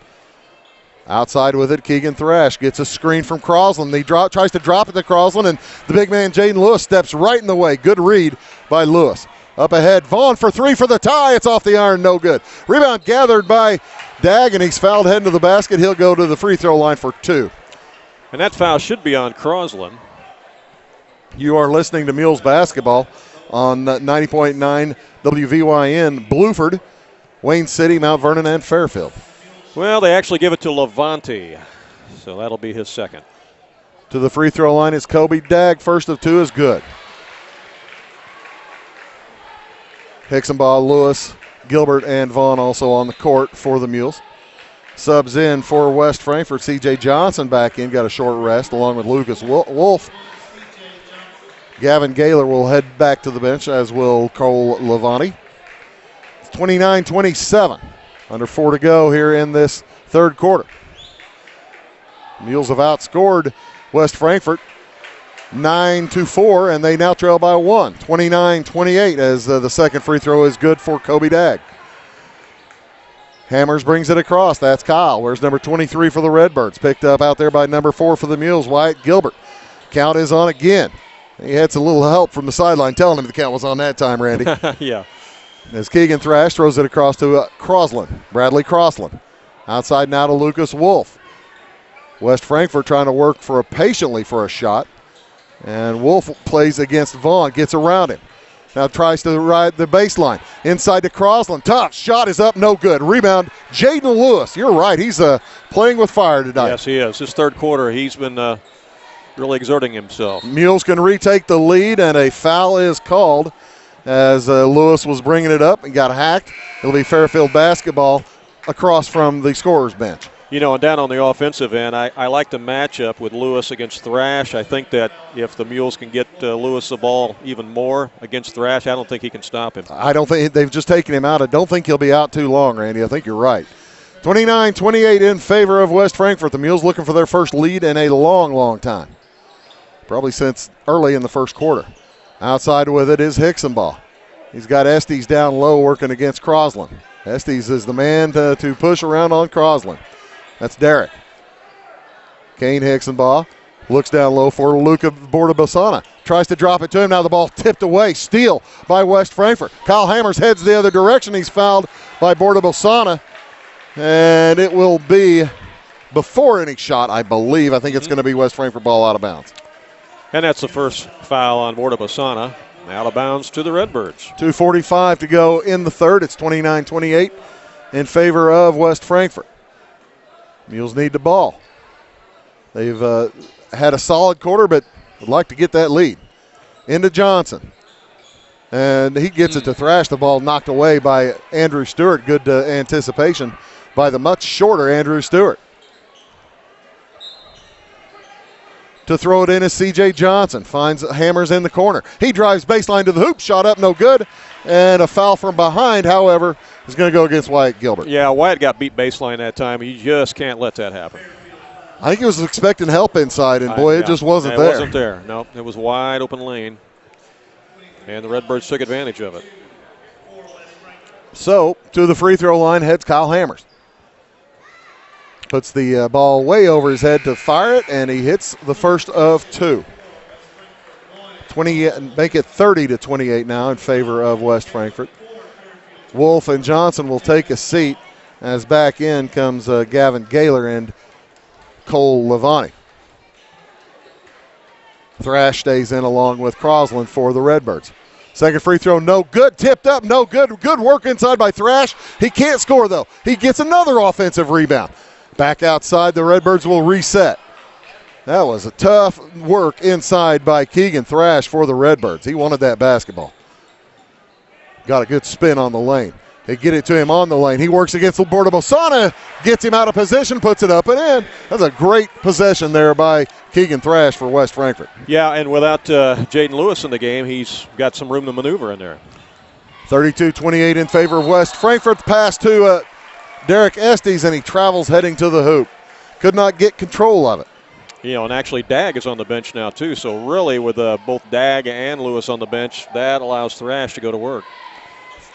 Outside with it, Keegan Thrash gets a screen from Crosland. He tries to drop it to Crosland, and the big man, Jaden Lewis, steps right in the way. Good read by Lewis. Up ahead, Vaughn for three for the tie. It's off the iron, no good. Rebound gathered by Dag, and he's fouled heading to the basket. He'll go to the free throw line for 2. And that foul should be on Crosland. You are listening to Mules basketball on 90.9 WVYN, Bluford, Wayne City, Mount Vernon, and Fairfield. Well, they actually give it to Levante, so that'll be his second. To the free throw line is Kobe Dag. First of 2 is good. Hicksonbaugh, Lewis, Gilbert, and Vaughn also on the court for the Mules. Subs in for West Frankfort. C.J. Johnson back in, got a short rest along with Lucas Wolf. Gavin Gaylor will head back to the bench, as will Cole Levante. It's 29-27. Under 4 to go here in this third quarter. Mules have outscored West Frankfort 9-4, and they now trail by 1. 29-28 as the second free throw is good for Kobe Dag. Hammers brings it across. That's Kyle. Where's number 23 for the Redbirds? Picked up out there by number 4 for the Mules, Wyatt Gilbert. Count is on again. He had some little help from the sideline telling him the count was on that time, Randy. Yeah. As Keegan Thrash throws it across to Crosland. Bradley Crosland. Outside now to Lucas Wolf. West Frankfort trying to work patiently for a shot. And Wolf plays against Vaughn, gets around him. Now tries to ride the baseline. Inside to Crosland. Tough shot is up, no good. Rebound, Jaden Lewis. You're right, he's playing with fire tonight. Yes, he is. This third quarter, he's been really exerting himself. Mules can retake the lead, and a foul is called as Lewis was bringing it up and got hacked. It'll be Fairfield basketball across from the scorer's bench. You know, and down on the offensive end, I like the matchup with Lewis against Thrash. I think that if the Mules can get Lewis the ball even more against Thrash, I don't think he can stop him. I don't think they've just taken him out. I don't think he'll be out too long, Randy. I think you're right. 29-28 in favor of West Frankfort. The Mules looking for their first lead in a long, long time. Probably since early in the first quarter. Outside with it is Hicksonbaugh. He's got Estes down low working against Crosland. Estes is the man to push around on Crosland. That's Derek. Kane Hicksonbaugh looks down low for Luca Bordabosana. Tries to drop it to him. Now the ball tipped away. Steal by West Frankfort. Kyle Hammers heads the other direction. He's fouled by Bordabosana. And it will be before any shot, I believe. I think it's going to be West Frankfort ball out of bounds. And that's the first foul on Bordabosana. Out of bounds to the Redbirds. 2:45 to go in the third. It's 29-28 in favor of West Frankfort. Mules need the ball. They've had a solid quarter, but would like to get that lead. Into Johnson. And he gets it to Thrash. The ball knocked away by Andrew Stewart. Good anticipation by the much shorter Andrew Stewart. To throw it in is C.J. Johnson. Finds Hammers in the corner. He drives baseline to the hoop. Shot up, no good. And a foul from behind, however, is going to go against Wyatt Gilbert. Yeah, Wyatt got beat baseline that time. You just can't let that happen. I think he was expecting help inside, and boy, it just wasn't there. It wasn't there. No, it was wide open lane. And the Redbirds took advantage of it. So, to the free throw line heads Kyle Hammers. Puts the ball way over his head to fire it, and he hits the first of 2. Make it 30-28 now in favor of West Frankfort. Wolf and Johnson will take a seat as back in comes Gavin Gaylor and Cole Levante. Thrash stays in along with Crosland for the Redbirds. Second free throw, no good. Tipped up, no good. Good work inside by Thrash. He can't score, though. He gets another offensive rebound. Back outside, the Redbirds will reset. That was a tough work inside by Keegan Thrash for the Redbirds. He wanted that basketball. Got a good spin on the lane. They get it to him on the lane. He works against Bordabosana, gets him out of position, puts it up and in. That's a great possession there by Keegan Thrash for West Frankfort. Yeah, and without Jaden Lewis in the game, he's got some room to maneuver in there. 32-28 in favor of West Frankfort. The pass to Derek Estes, and he travels heading to the hoop. Could not get control of it. You know, and actually Dag is on the bench now too. So really with both Dag and Lewis on the bench, that allows Thrash to go to work.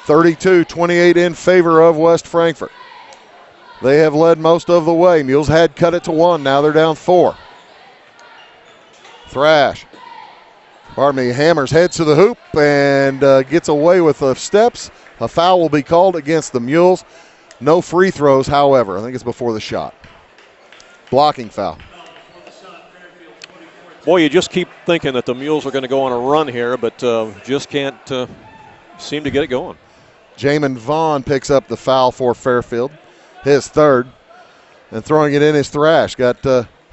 32-28 in favor of West Frankfort. They have led most of the way. Mules had cut it to 1. Now they're down 4. Hammers heads to the hoop and gets away with the steps. A foul will be called against the Mules. No free throws, however. I think it's before the shot. Blocking foul. Boy, you just keep thinking that the Mules are going to go on a run here, but just can't seem to get it going. Jamin Vaughn picks up the foul for Fairfield, his third. And throwing it in is Thrash. Got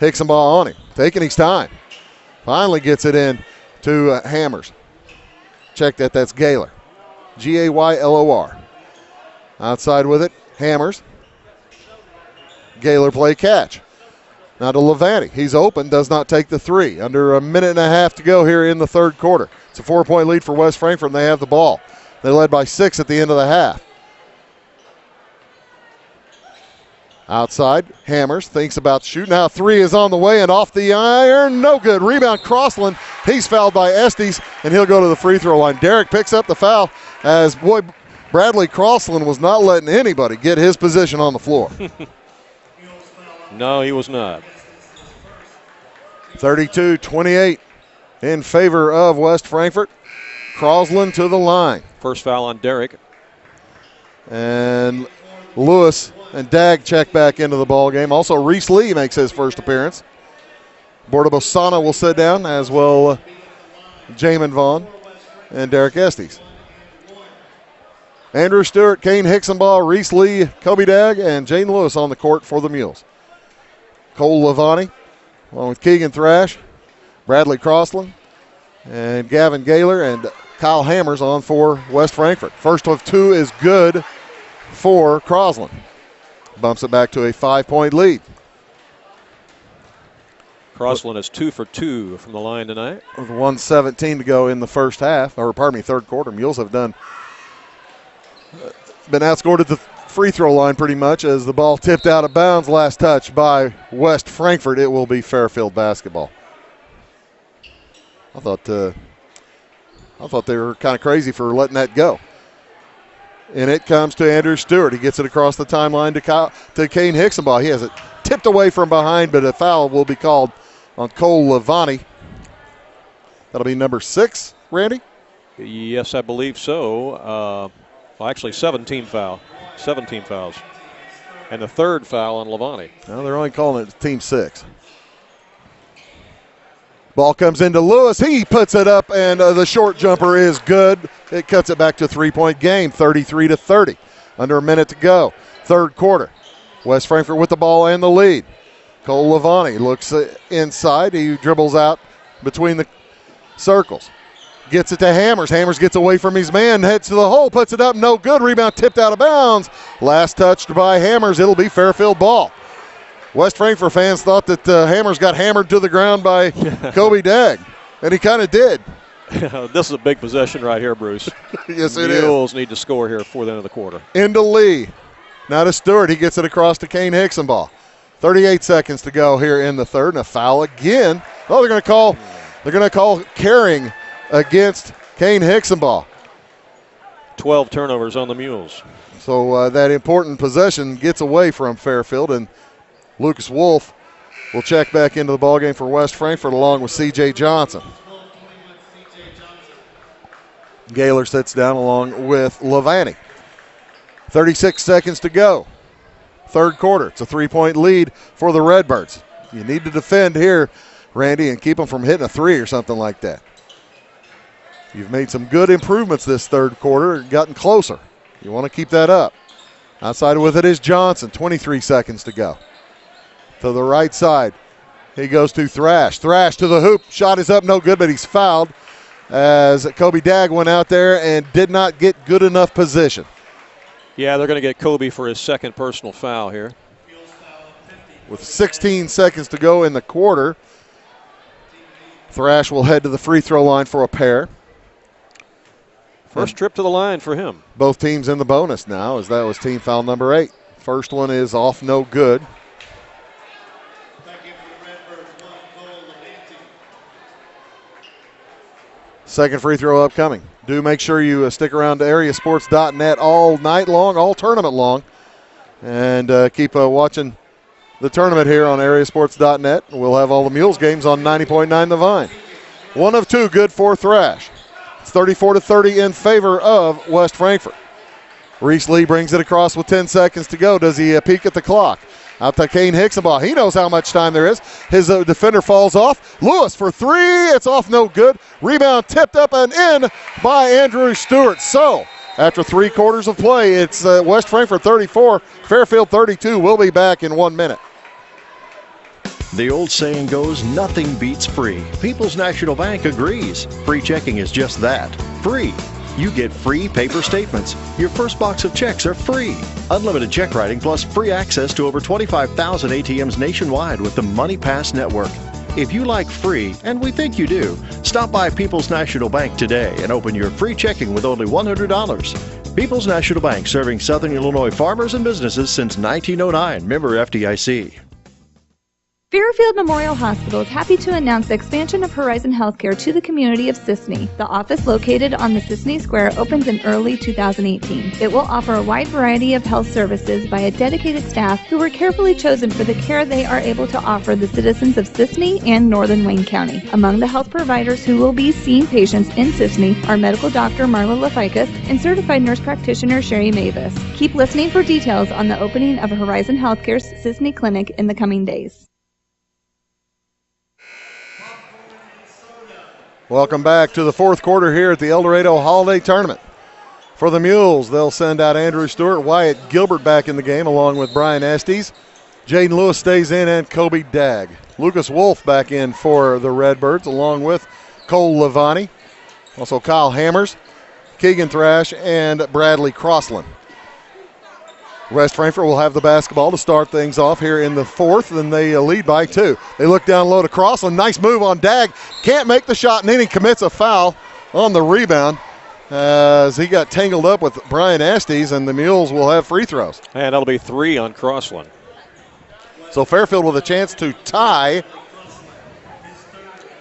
Hixenbaugh on him, taking his time. Finally gets it in to Hammers. Check that, that's Gaylor. Gaylor. Outside with it, Hammers. Gaylor play catch. Now to Levante. He's open, does not take the three. Under a minute and a half to go here in the third quarter. It's a 4-point lead for West Frankfort, and they have the ball. They led by 6 at the end of the half. Outside, Hammers thinks about shooting. Now 3 is on the way and off the iron. No good. Rebound, Crossland. He's fouled by Estes, and he'll go to the free throw line. Derek picks up the foul as, boy, Bradley Crossland was not letting anybody get his position on the floor. No, he was not. 32-28 in favor of West Frankfort. Crossland to the line. First foul on Derek. And Lewis and Dag check back into the ball game. Also, Reese Lee makes his first appearance. Bordabosana will sit down, as will Jamin Vaughn and Derek Estes. Andrew Stewart, Kane Hixenbaugh, Reese Lee, Kobe Dag, and Jaden Lewis on the court for the Mules. Cole Levante, along with Keegan Thrash, Bradley Crossland, and Gavin Gaylor, and Kyle Hammers on for West Frankfort. First of 2 is good for Crossland. Bumps it back to a 5-point lead. Crossland is 2 for 2 from the line tonight. With 1:17 to go in the first half, or pardon me, third quarter. Mules have been outscored at the free throw line pretty much as the ball tipped out of bounds. Last touch by West Frankfort. It will be Fairfield basketball. I thought they were kind of crazy for letting that go. And it comes to Andrew Stewart. He gets it across the timeline to Kane Hixenbaugh. He has it tipped away from behind, but a foul will be called on Cole Levante. That'll be number 6, Randy? Yes, I believe so. Well, actually, 17 fouls. And the third foul on Levante. Well, they're only calling it team 6. Ball comes into Lewis. He puts it up, and the short jumper is good. It cuts it back to a 3-point game, 33-30. Under a minute to go. Third quarter. West Frankfort with the ball and the lead. Cole Levante looks inside. He dribbles out between the circles. Gets it to Hammers. Hammers gets away from his man, heads to the hole, puts it up, no good. Rebound tipped out of bounds. Last touched by Hammers. It'll be Fairfield ball. West Frankfort fans thought that Hammers got hammered to the ground by Kobe Dag, and he kind of did. This is a big possession right here, Bruce. Yes, it is. Mules need to score here before the end of the quarter. Into Lee. Now to Stewart. He gets it across to Kane Hixenbaugh. 38 seconds to go here in the third, and a foul again. Oh, they're going to call carrying against Kane Hixenbaugh. 12 turnovers on the Mules. So that important possession gets away from Fairfield, and Lucas Wolf will check back into the ballgame for West Frankfort along with C.J. Johnson. Gaylor sits down along with Levante. 36 seconds to go. Third quarter. It's a 3-point lead for the Redbirds. You need to defend here, Randy, and keep them from hitting a 3 or something like that. You've made some good improvements this third quarter, gotten closer. You want to keep that up. Outside with it is Johnson, 23 seconds to go. To the right side, he goes to Thrash. Thrash to the hoop, shot is up, no good, but he's fouled as Kobe Dag went out there and did not get good enough position. Yeah, they're going to get Kobe for his second personal foul here. With 16 seconds to go in the quarter, Thrash will head to the free throw line for a pair. First trip to the line for him. Both teams in the bonus now, as that was team foul number 8 First one is off, no good. Second free throw upcoming. Do make sure you stick around to AreaSports.net all night long, all tournament long, and keep watching the tournament here on AreaSports.net. We'll have all the Mules games on 90.9 The Vine. 1 of 2 good for Thrash. It's 34-30 in favor of West Frankfort. Reese Lee brings it across with 10 seconds to go. Does he peek at the clock? Out to Kane Hicksenbaugh. He knows how much time there is. His defender falls off. Lewis for 3. It's off, no good. Rebound tipped up and in by Andrew Stewart. So, after 3 quarters of play, it's West Frankfort 34, Fairfield 32. We'll be back in 1 minute. The old saying goes, nothing beats free. People's National Bank agrees. Free checking is just that, free. You get free paper statements. Your first box of checks are free. Unlimited check writing plus free access to over 25,000 ATMs nationwide with the MoneyPass network. If you like free, and we think you do, stop by People's National Bank today and open your free checking with only $100. People's National Bank, serving Southern Illinois farmers and businesses since 1909. Member FDIC. Fairfield Memorial Hospital is happy to announce the expansion of Horizon Healthcare to the community of Sisney. The office located on the Sisney Square opens in early 2018. It will offer a wide variety of health services by a dedicated staff who were carefully chosen for the care they are able to offer the citizens of Sisney and Northern Wayne County. Among the health providers who will be seeing patients in Sisney are medical doctor Marla Laficus and certified nurse practitioner Sherry Mavis. Keep listening for details on the opening of Horizon Healthcare's Sisney Clinic in the coming days. Welcome back to the fourth quarter here at the Eldorado Holiday Tournament. For the Mules, they'll send out Andrew Stewart, Wyatt Gilbert back in the game along with Brian Estes. Jaden Lewis stays in and Kobe Dagg. Lucas Wolf back in for the Redbirds along with Cole Levani. Also Kyle Hammers, Keegan Thrash, and Bradley Crossland. West Frankfort will have the basketball to start things off here in the fourth, and they lead by 2. They look down low to Crossland. Nice move on Dagg. Can't make the shot, and then he commits a foul on the rebound as he got tangled up with Brian Estes, and the Mules will have free throws. And that'll be 3 on Crossland. So Fairfield with a chance to tie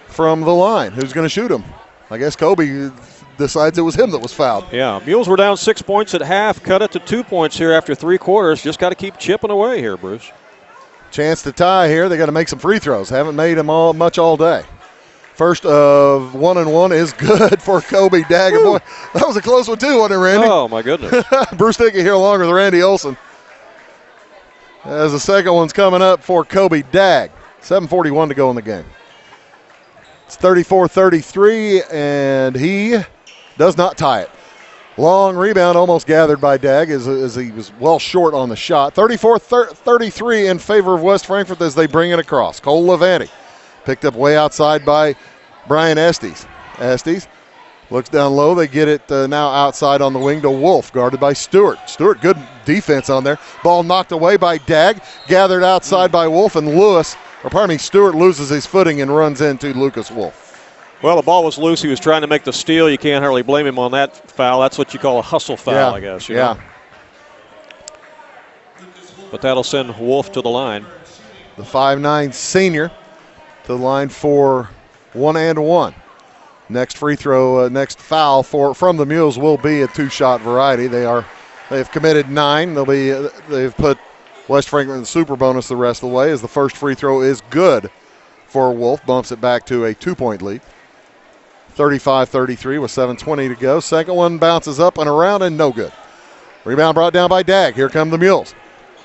from the line. Who's going to shoot him? I guess Kobe decides it was him that was fouled. Yeah, Mules were down 6 points at half, cut it to 2 points here after 3 quarters. Just got to keep chipping away here, Bruce. Chance to tie here. They got to make some free throws. Haven't made them much all day. First of 1 and 1 is good for Kobe Dagg. Boy, that was a close one too, wasn't it, Randy? Oh my goodness. Bruce Dickey here along with Randy Olson. As the second one's coming up for Kobe Dagg. 7:41 to go in the game. It's 34-33, and he does not tie it. Long rebound almost gathered by Dagg as he was well short on the shot. 34-33 in favor of West Frankfort as they bring it across. Cole Levanti picked up way outside by Brian Estes. Estes looks down low. They get it now outside on the wing to Wolf, guarded by Stewart. Stewart, good defense on there. Ball knocked away by Dagg, gathered outside by Wolf, and Stewart loses his footing and runs into Lucas Wolf. Well, the ball was loose. He was trying to make the steal. You can't hardly blame him on that foul. That's what you call a hustle foul, I guess. You know? But that'll send Wolf to the line. The 5'9" senior to the line for 1 and 1. Next free throw, next foul from the Mules will be a 2-shot variety. They've committed 9. They've put West Frankfort in the super bonus the rest of the way as the first free throw is good for Wolf. Bumps it back to a 2-point lead. 35-33 with 7:20 to go. Second one bounces up and around and no good. Rebound brought down by Dagg. Here come the Mules.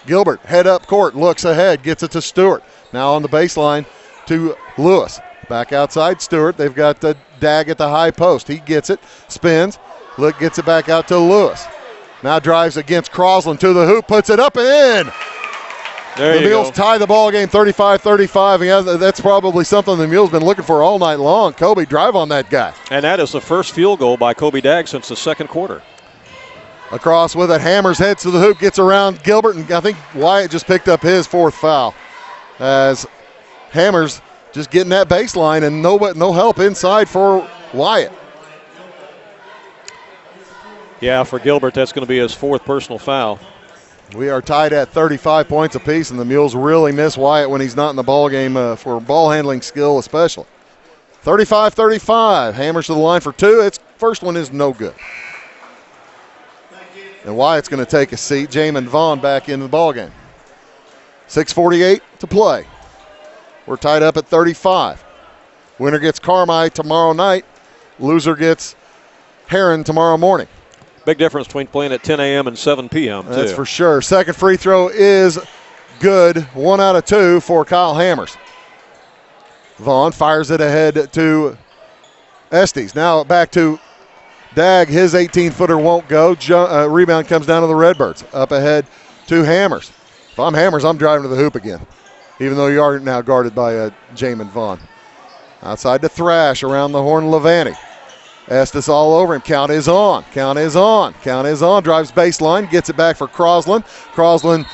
Gilbert, head up court, looks ahead, gets it to Stewart. Now on the baseline to Lewis. Back outside Stewart. They've got Dagg at the high post. He gets it, spins, gets it back out to Lewis. Now drives against Crossland to the hoop, puts it up and in. The Mules tie the ball game 35-35. Yeah, that's probably something the Mules been looking for all night long. Kobe, drive on that guy. And that is the first field goal by Kobe Dagg since the second quarter. Across with it, Hammers heads to the hoop, gets around Gilbert, and I think Wyatt just picked up his 4th foul. As Hammers just getting that baseline and no help inside for Wyatt. Yeah, for Gilbert, that's going to be his 4th personal foul. We are tied at 35 points apiece, and the Mules really miss Wyatt when he's not in the ball game for ball handling skill especially. 35-35. Hammers to the line for two. Its first one is no good. And Wyatt's going to take a seat. Jamin Vaughn back into the ball game. 6:48 to play. We're tied up at 35. Winner gets Carmi tomorrow night. Loser gets Heron tomorrow morning. Big difference between playing at 10 a.m. and 7 p.m. too. That's for sure. Second free throw is good. 1 out of 2 for Kyle Hammers. Vaughn fires it ahead to Estes. Now back to Dag. His 18-footer won't go. Rebound comes down to the Redbirds. Up ahead to Hammers. If I'm Hammers, I'm driving to the hoop again, even though you are now guarded by Jamin Vaughn. Outside to Thrash, around the horn, Levani. Estes all over him. Count is on. Count is on. Count is on. Drives baseline. Gets it back for Crosland. Crosland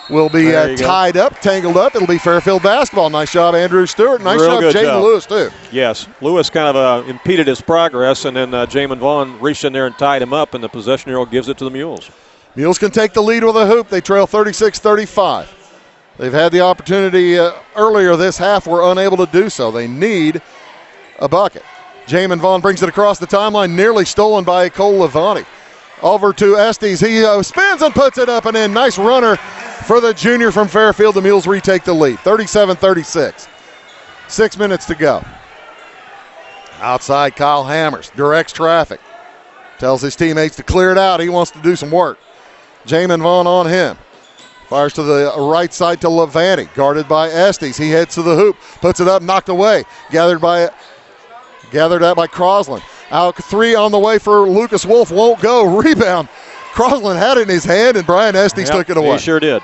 will be tied up, tangled up. It'll be Fairfield basketball. Nice job, Andrew Stewart. Nice job, Jaden Lewis, too. Yes. Lewis kind of impeded his progress, and then Jamin Vaughn reached in there and tied him up, and the possession arrow gives it to the Mules. Mules can take the lead with a hoop. They trail 36-35. They've had the opportunity earlier this half. Were unable to do so. They need a bucket. Jamin Vaughn brings it across the timeline, nearly stolen by Cole Levani. Over to Estes. He spins and puts it up and in. Nice runner for the junior from Fairfield. The Mules retake the lead, 37-36. 6 minutes to go. Outside, Kyle Hammers directs traffic. Tells his teammates to clear it out. He wants to do some work. Jamin Vaughn on him. Fires to the right side to Levani, guarded by Estes. He heads to the hoop, puts it up, knocked away. Gathered out by Crosland. Out three on the way for Lucas Wolf, won't go. Rebound. Crosland had it in his hand, and Brian Estes took it away. He sure did.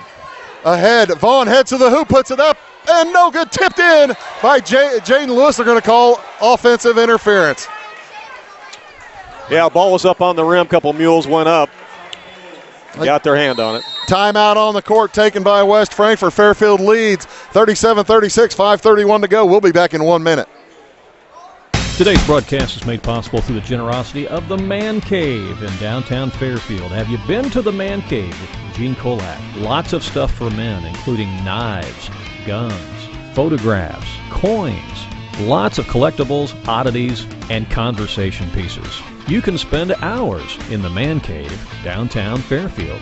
Ahead, Vaughn heads to the hoop, puts it up, and no good. Tipped in by Jaden Lewis. They're going to call offensive interference. Yeah, ball was up on the rim. Couple Mules went up. Got their hand on it. Timeout on the court taken by West Frankfort. Fairfield leads 37-36, 5:31 to go. We'll be back in 1 minute. Today's broadcast is made possible through the generosity of the Man Cave in downtown Fairfield. Have you been to the Man Cave with Gene Kolak? Lots of stuff for men, including knives, guns, photographs, coins, lots of collectibles, oddities, and conversation pieces. You can spend hours in the Man Cave, downtown Fairfield.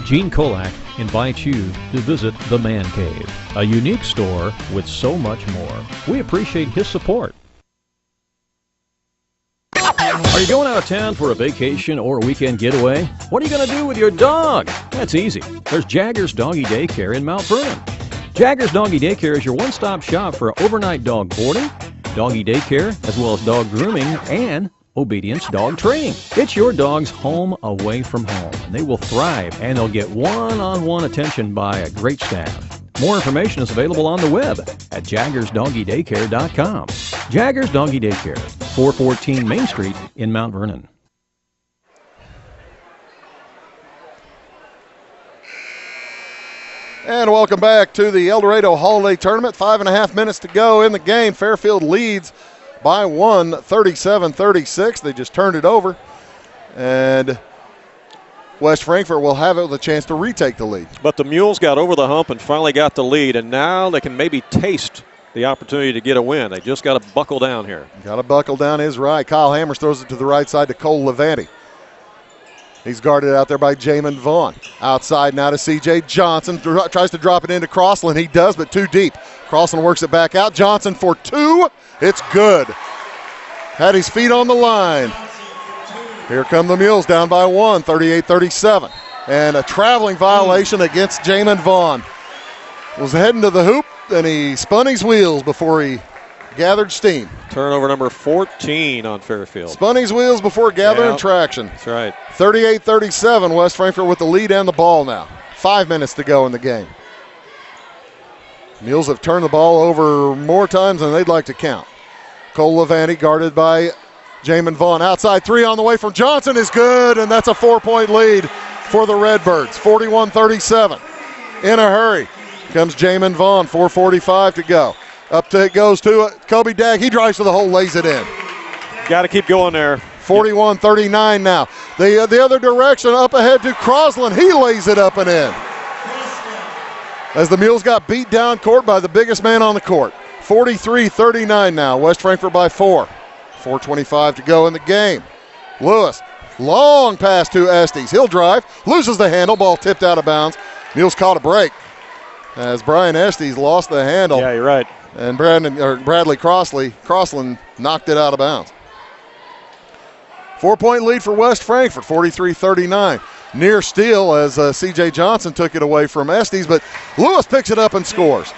Gene Kolak invites you to visit the Man Cave, a unique store with so much more. We appreciate his support. Are you going out of town for a vacation or a weekend getaway? What are you going to do with your dog? That's easy. There's Jaggers Doggy Daycare in Mount Vernon. Jaggers Doggy Daycare is your one-stop shop for overnight dog boarding, doggy daycare, as well as dog grooming and obedience dog training. It's your dog's home away from home, and they will thrive, and they'll get one-on-one attention by a great staff. More information is available on the web at jaggersdoggydaycare.com. Jaggers Doggy Daycare, 414 Main Street in Mount Vernon. And welcome back to the Eldorado Holiday Tournament. 5.5 minutes to go in the game. Fairfield leads by 1, 37-36. They just turned it over. And West Frankfort will have it with a chance to retake the lead. But the Mules got over the hump and finally got the lead, and now they can maybe taste the opportunity to get a win. They just got to buckle down here. Got to buckle down is right. Kyle Hammers throws it to the right side to Cole Levani. He's guarded out there by Jamin Vaughn. Outside now to C.J. Johnson. Tries to drop it into Crossland. He does, but too deep. Crossland works it back out. Johnson for two. It's good. Had his feet on the line. Here come the Mules down by 1, 38-37. And a traveling violation against Jamin Vaughn. Was heading to the hoop, and he spun his wheels before he gathered steam. Turnover number 14 on Fairfield. Spun his wheels before gathering traction. That's right. 38-37, West Frankfort with the lead and the ball now. 5 minutes to go in the game. Mules have turned the ball over more times than they'd like to count. Cole Levani guarded by Jamin Vaughn. Outside three on the way from Johnson is good, and that's a 4-point lead for the Redbirds. 41-37. In a hurry comes Jamin Vaughn, 4:45 to go. Up to it goes to Kobe Dag. He drives to the hole, lays it in. Got to keep going there. 41-39 now. The other direction, up ahead to Crosland. He lays it up and in. as the Mules got beat down court by the biggest man on the court. 43-39 now. West Frankfort by 4. 4:25 to go in the game. Lewis, long pass to Estes. He'll drive, loses the handle, ball tipped out of bounds. Mules caught a break as Brian Estes lost the handle. Yeah, you're right. And Bradley Crossland knocked it out of bounds. 4-point lead for West Frankfort, 43-39. Near steal as C.J. Johnson took it away from Estes, but Lewis picks it up and scores.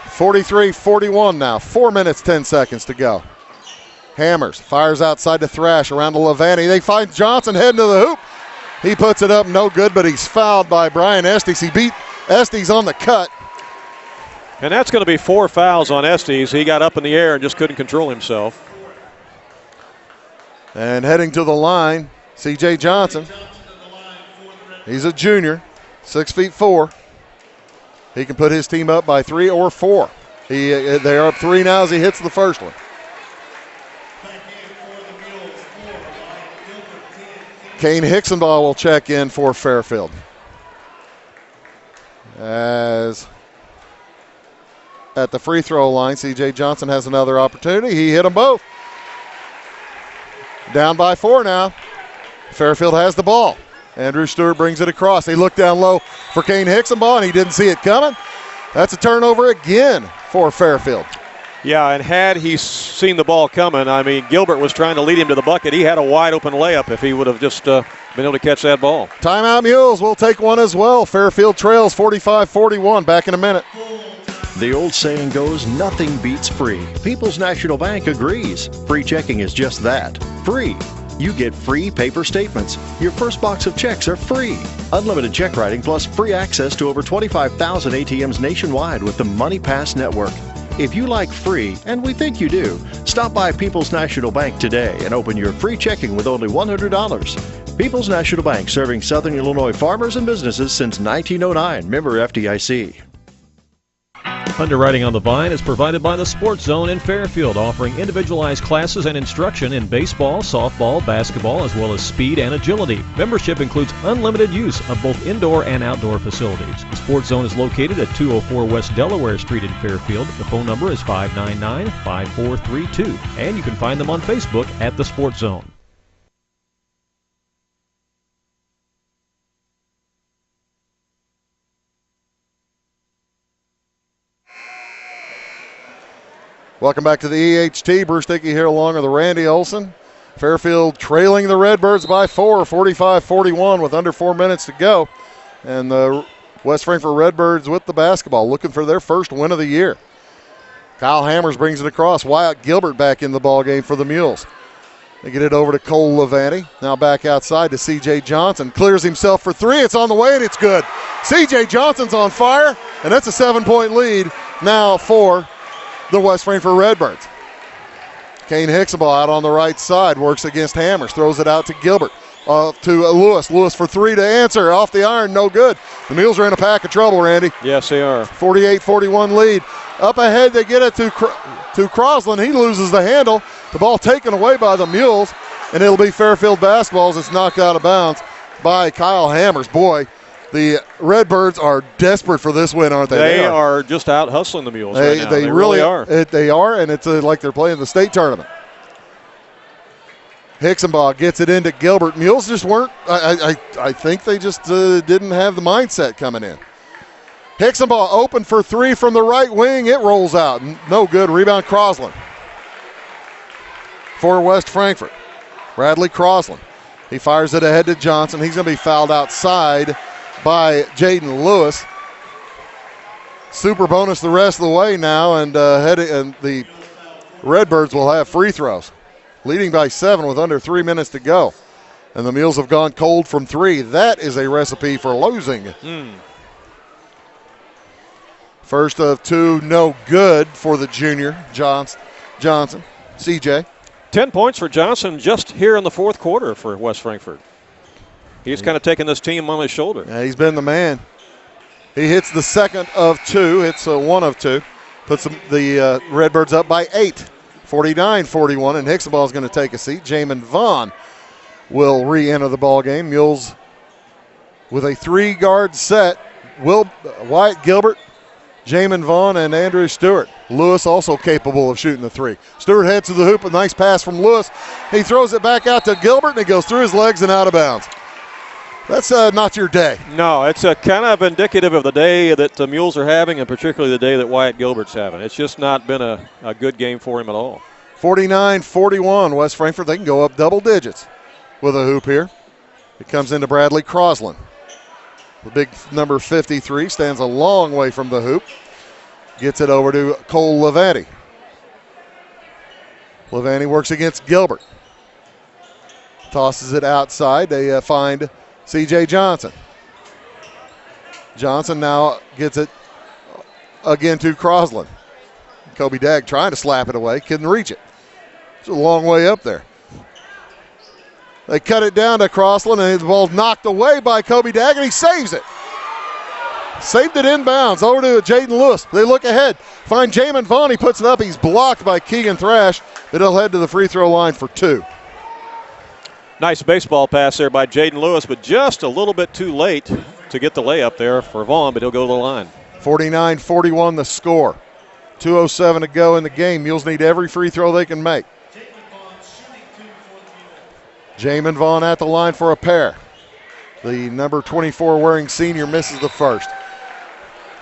43-41 now, 4 minutes, 10 seconds to go. Hammers, fires outside to Thrash, around to Levani. They find Johnson heading to the hoop. He puts it up, no good, but he's fouled by Brian Estes. He beat Estes on the cut. And that's going to be 4 fouls on Estes. He got up in the air and just couldn't control himself. And heading to the line, C.J. Johnson. He's a junior, 6'4". He can put his team up by 3 or 4. They're up 3 now as he hits the first one. Kane Hicksonbaugh will check in for Fairfield. As at the free throw line, C.J. Johnson has another opportunity. He hit them both. Down by 4 now. Fairfield has the ball. Andrew Stewart brings it across. They look down low for Kane Hicksonbaugh, and he didn't see it coming. That's a turnover again for Fairfield. Yeah, and had he seen the ball coming, I mean, Gilbert was trying to lead him to the bucket. He had a wide open layup if he would have just been able to catch that ball. Timeout Mules will take one as well. Fairfield trails 45-41. Back in a minute. The old saying goes, nothing beats free. People's National Bank agrees. Free checking is just that, free. You get free paper statements. Your first box of checks are free. Unlimited check writing plus free access to over 25,000 ATMs nationwide with the Money Pass Network. If you like free, and we think you do, stop by People's National Bank today and open your free checking with only $100. People's National Bank, serving Southern Illinois farmers and businesses since 1909. Member FDIC. Underwriting on the Vine is provided by the Sports Zone in Fairfield, offering individualized classes and instruction in baseball, softball, basketball, as well as speed and agility. Membership includes unlimited use of both indoor and outdoor facilities. The Sports Zone is located at 204 West Delaware Street in Fairfield. The phone number is 599-5432, and you can find them on Facebook at the Sports Zone. Welcome back to the EHT. Bruce Dickey here along with Randy Olson. Fairfield trailing the Redbirds by 4, 45-41 with under 4 minutes to go. And the West Frankfort Redbirds with the basketball, looking for their first win of the year. Kyle Hammers brings it across. Wyatt Gilbert back in the ball game for the Mules. They get it over to Cole Levani. Now back outside to C.J. Johnson. Clears himself for 3. It's on the way, and it's good. C.J. Johnson's on fire, and that's a 7-point lead now for the West Frankfort Redbirds. Kane Hicksonbaugh out on the right side, works against Hammers, throws it out to Gilbert, to Lewis. Lewis for 3 to answer, off the iron, no good. The Mules are in a pack of trouble, Randy. Yes, they are. 48-41 lead. Up ahead, they get it to Crossland. He loses the handle. The ball taken away by the Mules, and it'll be Fairfield basketball as it's knocked out of bounds by Kyle Hammers. Boy, the Redbirds are desperate for this win, aren't they? They are just out hustling the Mules right now. They really are. They are, and it's like they're playing the state tournament. Hicksonbaugh gets it into Gilbert. Mules just weren't, I think they just didn't have the mindset coming in. Hicksonbaugh open for 3 from the right wing. It rolls out. No good. Rebound Crossland. For West Frankfort. Bradley Crossland. He fires it ahead to Johnson. He's going to be fouled outside by Jaden Lewis. Super bonus the rest of the way now, and the Redbirds will have free throws. Leading by 7 with under 3 minutes to go. And the Mules have gone cold from 3. That is a recipe for losing. First of 2, no good for the junior, Johnson. CJ. 10 points for Johnson just here in the fourth quarter for West Frankfort. He's kind of taken this team on his shoulder. Yeah, he's been the man. He hits the second of 2. Hits 1 of 2. Puts the Redbirds up by 8. 49-41, and Hicksonbaugh is going to take a seat. Jamin Vaughn will re-enter the ball game. Mules with a 3-guard set. Wyatt Gilbert, Jamin Vaughn, and Andrew Stewart. Lewis also capable of shooting the three. Stewart heads to the hoop, a nice pass from Lewis. He throws it back out to Gilbert, and it goes through his legs and out of bounds. That's not your day. No, it's kind of indicative of the day that the Mules are having, and particularly the day that Wyatt Gilbert's having. It's just not been a good game for him at all. 49-41, West Frankfort. They can go up double digits with a hoop here. It comes into Bradley Crosland. The big number 53 stands a long way from the hoop. Gets it over to Cole Levanti. Levanti works against Gilbert. Tosses it outside. They find C.J. Johnson. Johnson now gets it again to Crosland. Kobe Dagg trying to slap it away. Couldn't reach it. It's a long way up there. They cut it down to Crosland, and the ball's knocked away by Kobe Dagg, and he saves it. Saved it inbounds over to Jaden Lewis. They look ahead. Find Jamin Vaughn. He puts it up. He's blocked by Keegan Thrash. It'll head to the free throw line for two. Nice baseball pass there by Jaden Lewis, but just a little bit too late to get the layup there for Vaughn, but he'll go to the line. 49-41 the score. 2:07 to go in the game. Mules need every free throw they can make. Jamin Vaughn at the line for a pair. The number 24 wearing senior misses the first.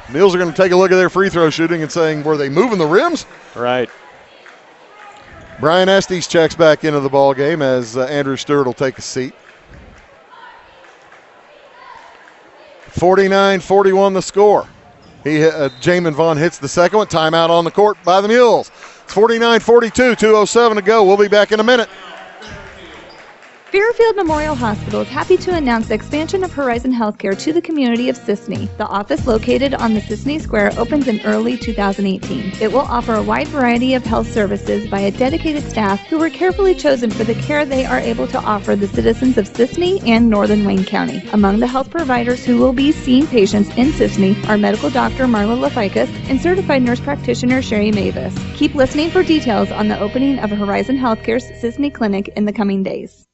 Mules are going to take a look at their free throw shooting and saying, were they moving the rims? Right. Brian Estes checks back into the ball game as Andrew Stewart will take a seat. 49-41 the score. Jamin Vaughn hits the second one. Timeout on the court by the Mules. It's 49-42, 2:07 to go. We'll be back in a minute. Fairfield Memorial Hospital is happy to announce the expansion of Horizon Healthcare to the community of Sisney. The office located on the Sisney Square opens in early 2018. It will offer a wide variety of health services by a dedicated staff who were carefully chosen for the care they are able to offer the citizens of Sisney and Northern Wayne County. Among the health providers who will be seeing patients in Sisney are medical doctor Marla Laficus and certified nurse practitioner Sherry Mavis. Keep listening for details on the opening of Horizon Healthcare's Sisney Clinic in the coming days.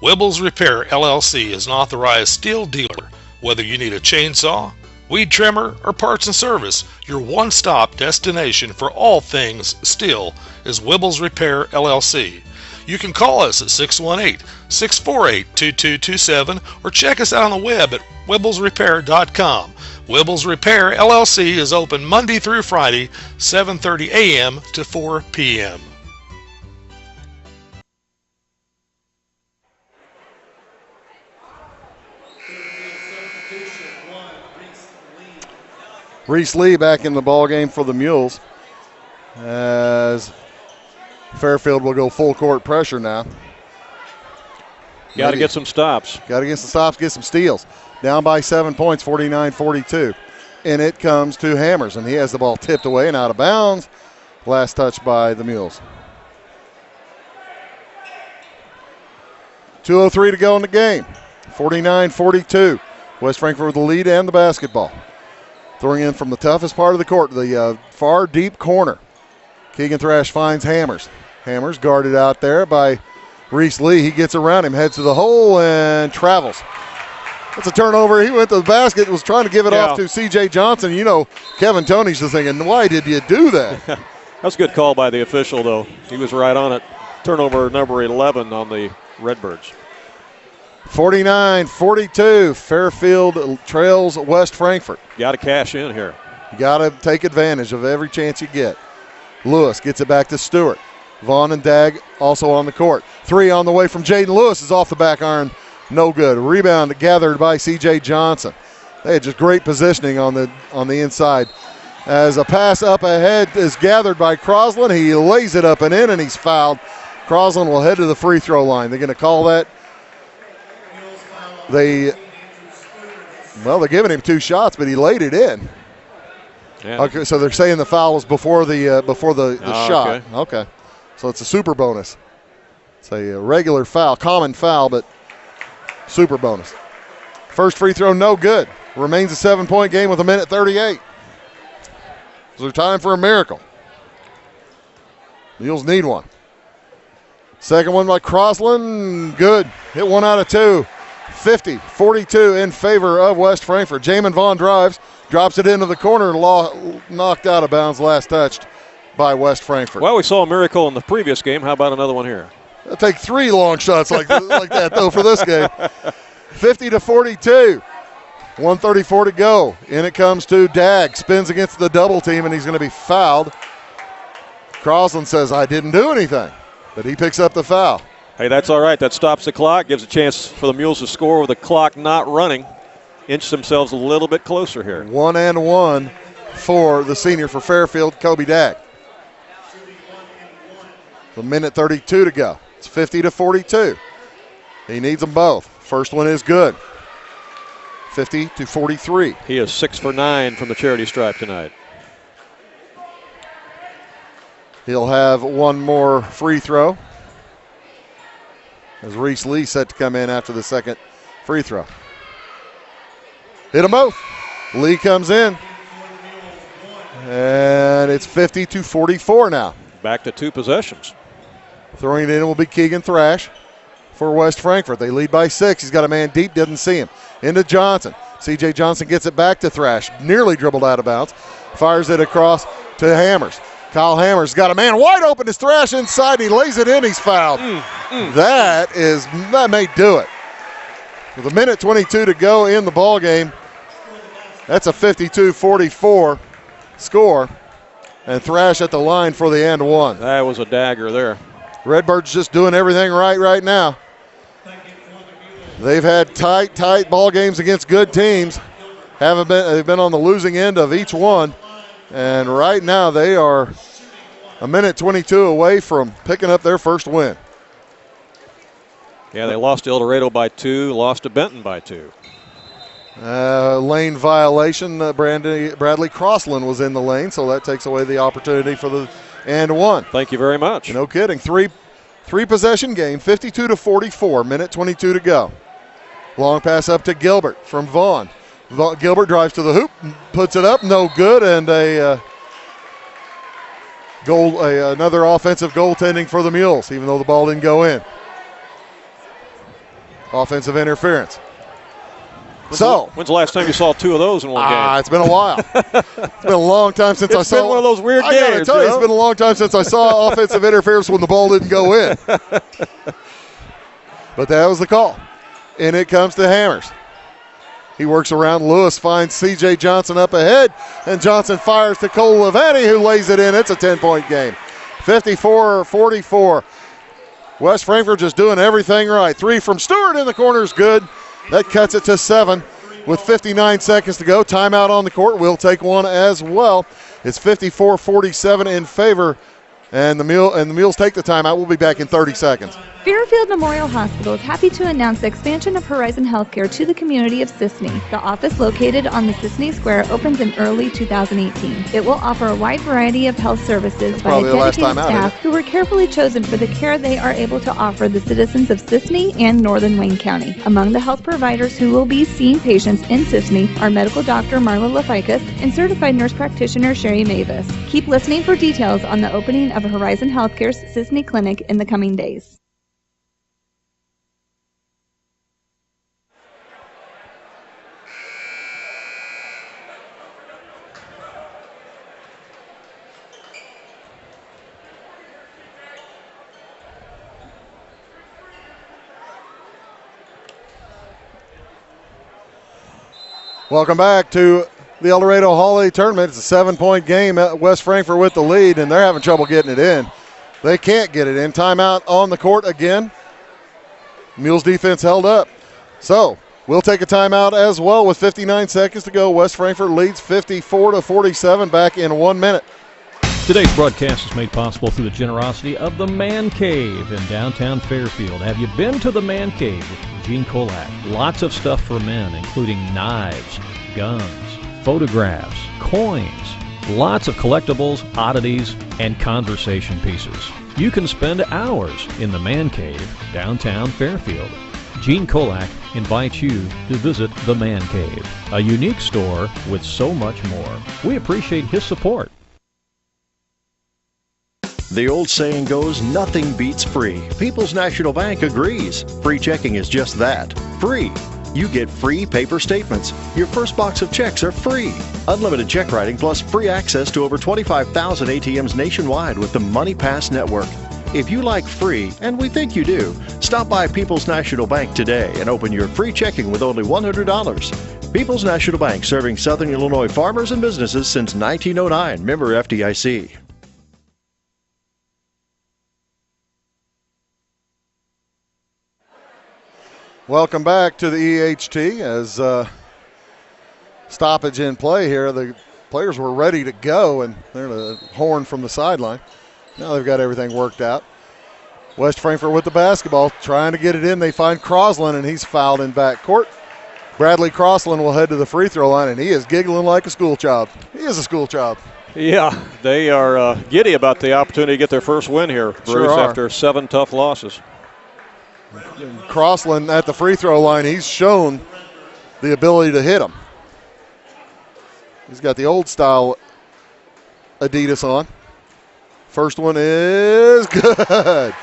Wibbles Repair LLC is an authorized steel dealer. Whether you need a chainsaw, weed trimmer, or parts and service, your one-stop destination for all things steel is Wibbles Repair LLC. You can call us at 618-648-2227 or check us out on the web at wibblesrepair.com. Wibbles Repair LLC is open Monday through Friday, 7:30 a.m. to 4 p.m. Reese Lee back in the ball game for the Mules as Fairfield will go full court pressure now. Got to get some stops. Got to get some stops, get some steals. Down by 7 points, 49-42. And it comes to Hammers, and he has the ball tipped away and out of bounds. Last touch by the Mules. 2:03 to go in the game. 49-42. West Frankfort with the lead and the basketball. Throwing in from the toughest part of the court, the far deep corner. Keegan Thrash finds Hammers. Hammers guarded out there by Reese Lee. He gets around him, heads to the hole, and travels. That's a turnover. He went to the basket, was trying to give it off to C.J. Johnson. You know, Kevin Tony's just thinking, why did you do that? That's a good call by the official, though. He was right on it. Turnover number 11 on the Redbirds. 49-42, Fairfield trails West Frankfort. Got to cash in here. Got to take advantage of every chance you get. Lewis gets it back to Stewart. Vaughn and Dagg also on the court. Three on the way from Jaden Lewis is off the back iron. No good. Rebound gathered by C.J. Johnson. They had just great positioning on the inside. As a pass up ahead is gathered by Crosland. He lays it up and in, and he's fouled. Crosland will head to the free throw line. They're going to call that. They're giving him two shots, but he laid it in. Yeah. Okay, so they're saying the foul was before the shot. Okay, so it's a super bonus. It's a regular foul, common foul, but super bonus. First free throw, no good. Remains a 7-point game with 1:38. So they're time for a miracle. Mules need one. Second one by Crosland, good. Hit 1 out of 2. 50-42 in favor of West Frankfort. Jamin Vaughn drives, drops it into the corner, knocked out of bounds, last touched by West Frankfort. Well, we saw a miracle in the previous game. How about another one here? I'll take 3 long shots like that, though, for this game. 50-42. 1:34 to go. In it comes to Dag. Spins against the double team, and he's going to be fouled. Crosland says, I didn't do anything, but he picks up the foul. Hey, that's all right. That stops the clock, gives a chance for the Mules to score with the clock not running. Inch themselves a little bit closer here. 1-1 for the senior for Fairfield, Kobe Dag. 1:32 to go. It's 50-42. He needs them both. First one is good. 50-43. He is 6 for 9 from the charity stripe tonight. He'll have one more free throw as Reese Lee set to come in after the second free throw. Hit them both. Lee comes in. And it's 50-44 now. Back to 2 possessions. Throwing it in will be Keegan Thrash for West Frankfort. They lead by 6. He's got a man deep, doesn't see him. Into Johnson. C.J. Johnson gets it back to Thrash. Nearly dribbled out of bounds. Fires it across to Hammers. Kyle Hammers got a man wide open. His Thrash inside. And he lays it in. He's fouled. That may do it. With 1:22 to go in the ball game, that's a 52-44 score. And Thrash at the line for the and one. That was a dagger there. Redbirds just doing everything right now. They've had tight ball games against good teams. They've been on the losing end of each one. And right now they are 1:22 away from picking up their first win. Yeah, they lost to Eldorado by 2, lost to Benton by 2. Lane violation. Bradley Crossland was in the lane, so that takes away the opportunity for the and one. Thank you very much. No kidding. Three possession game, 52-44, 1:22 to go. Long pass up to Gilbert from Vaughn. Gilbert drives to the hoop, puts it up, no good, and another offensive goaltending for the Mules, even though the ball didn't go in. Offensive interference. When's the last time you saw 2 of those in one game? It's been a while. It's been a long time since I saw. It's been one of those weird games. I gotta tell you, it's been a long time since I saw offensive interference when the ball didn't go in. But that was the call. And it comes to Hammers. He works around. Lewis finds C.J. Johnson up ahead, and Johnson fires to Cole Levani, who lays it in. It's a 10-point game. 54-44. West Frankfort just doing everything right. 3 from Stewart in the corner is good. That cuts it to 7 with 59 seconds to go. Timeout on the court. We'll take one as well. It's 54-47 in favor, and the Mules take the timeout. We'll be back in 30 seconds. Fairfield Memorial Hospital is happy to announce the expansion of Horizon Healthcare to the community of Sisney. The office located on the Sisney Square opens in early 2018. It will offer a wide variety of health services by a dedicated staff who were carefully chosen for the care they are able to offer the citizens of Sisney and Northern Wayne County. Among the health providers who will be seeing patients in Sisney are medical doctor Marla Laficus and certified nurse practitioner Sherry Mavis. Keep listening for details on the opening of Horizon Healthcare's Sisney Clinic in the coming days. Welcome back to the Eldorado Holiday Tournament. It's a 7-point game. West Frankfort with the lead, and they're having trouble getting it in. They can't get it in. Timeout on the court again. Mules defense held up. So we'll take a timeout as well with 59 seconds to go. West Frankfort leads 54-47 back in 1 minute. Today's broadcast is made possible through the generosity of the Man Cave in downtown Fairfield. Have you been to the Man Cave with Gene Kolak? Lots of stuff for men, including knives, guns, photographs, coins, lots of collectibles, oddities, and conversation pieces. You can spend hours in the Man Cave, downtown Fairfield. Gene Kolak invites you to visit the Man Cave, a unique store with so much more. We appreciate his support. The old saying goes, nothing beats free. People's National Bank agrees. Free checking is just that, free. You get free paper statements. Your first box of checks are free. Unlimited check writing plus free access to over 25,000 ATMs nationwide with the Money Pass Network. If you like free, and we think you do, stop by People's National Bank today and open your free checking with only $100. People's National Bank, serving Southern Illinois farmers and businesses since 1909. Member FDIC. Welcome back to the EHT as stoppage in play here. The players were ready to go, and they're the horn from the sideline. Now they've got everything worked out. West Frankfort with the basketball, trying to get it in. They find Crosland, and he's fouled in backcourt. Bradley Crosland will head to the free throw line, and he is giggling like a school child. He is a school child. Yeah, they are giddy about the opportunity to get their first win here, Bruce, Sure after 7 tough losses. Crosland at the free throw line, he's shown the ability to hit them. He's got the old style Adidas on. First one is good.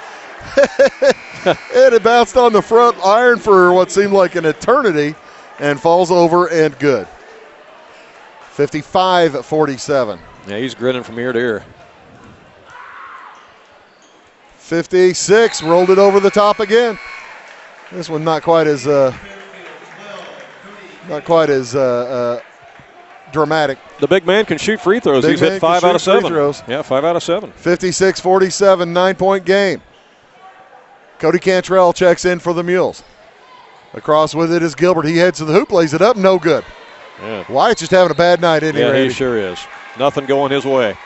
And it bounced on the front iron for what seemed like an eternity and falls over and good. 55-47. Yeah, he's grinning from ear to ear. 56, rolled it over the top again. This one not quite as dramatic. The big man can shoot free throws. He's hit 5 out of 7. Yeah, 5 out of 7. 56-47, 9-point game. Cody Cantrell checks in for the Mules. Across with it is Gilbert. He heads to the hoop, lays it up, no good. Yeah. Wyatt's just having a bad night, isn't he, Yeah, Randy? he sure is. Nothing going his way.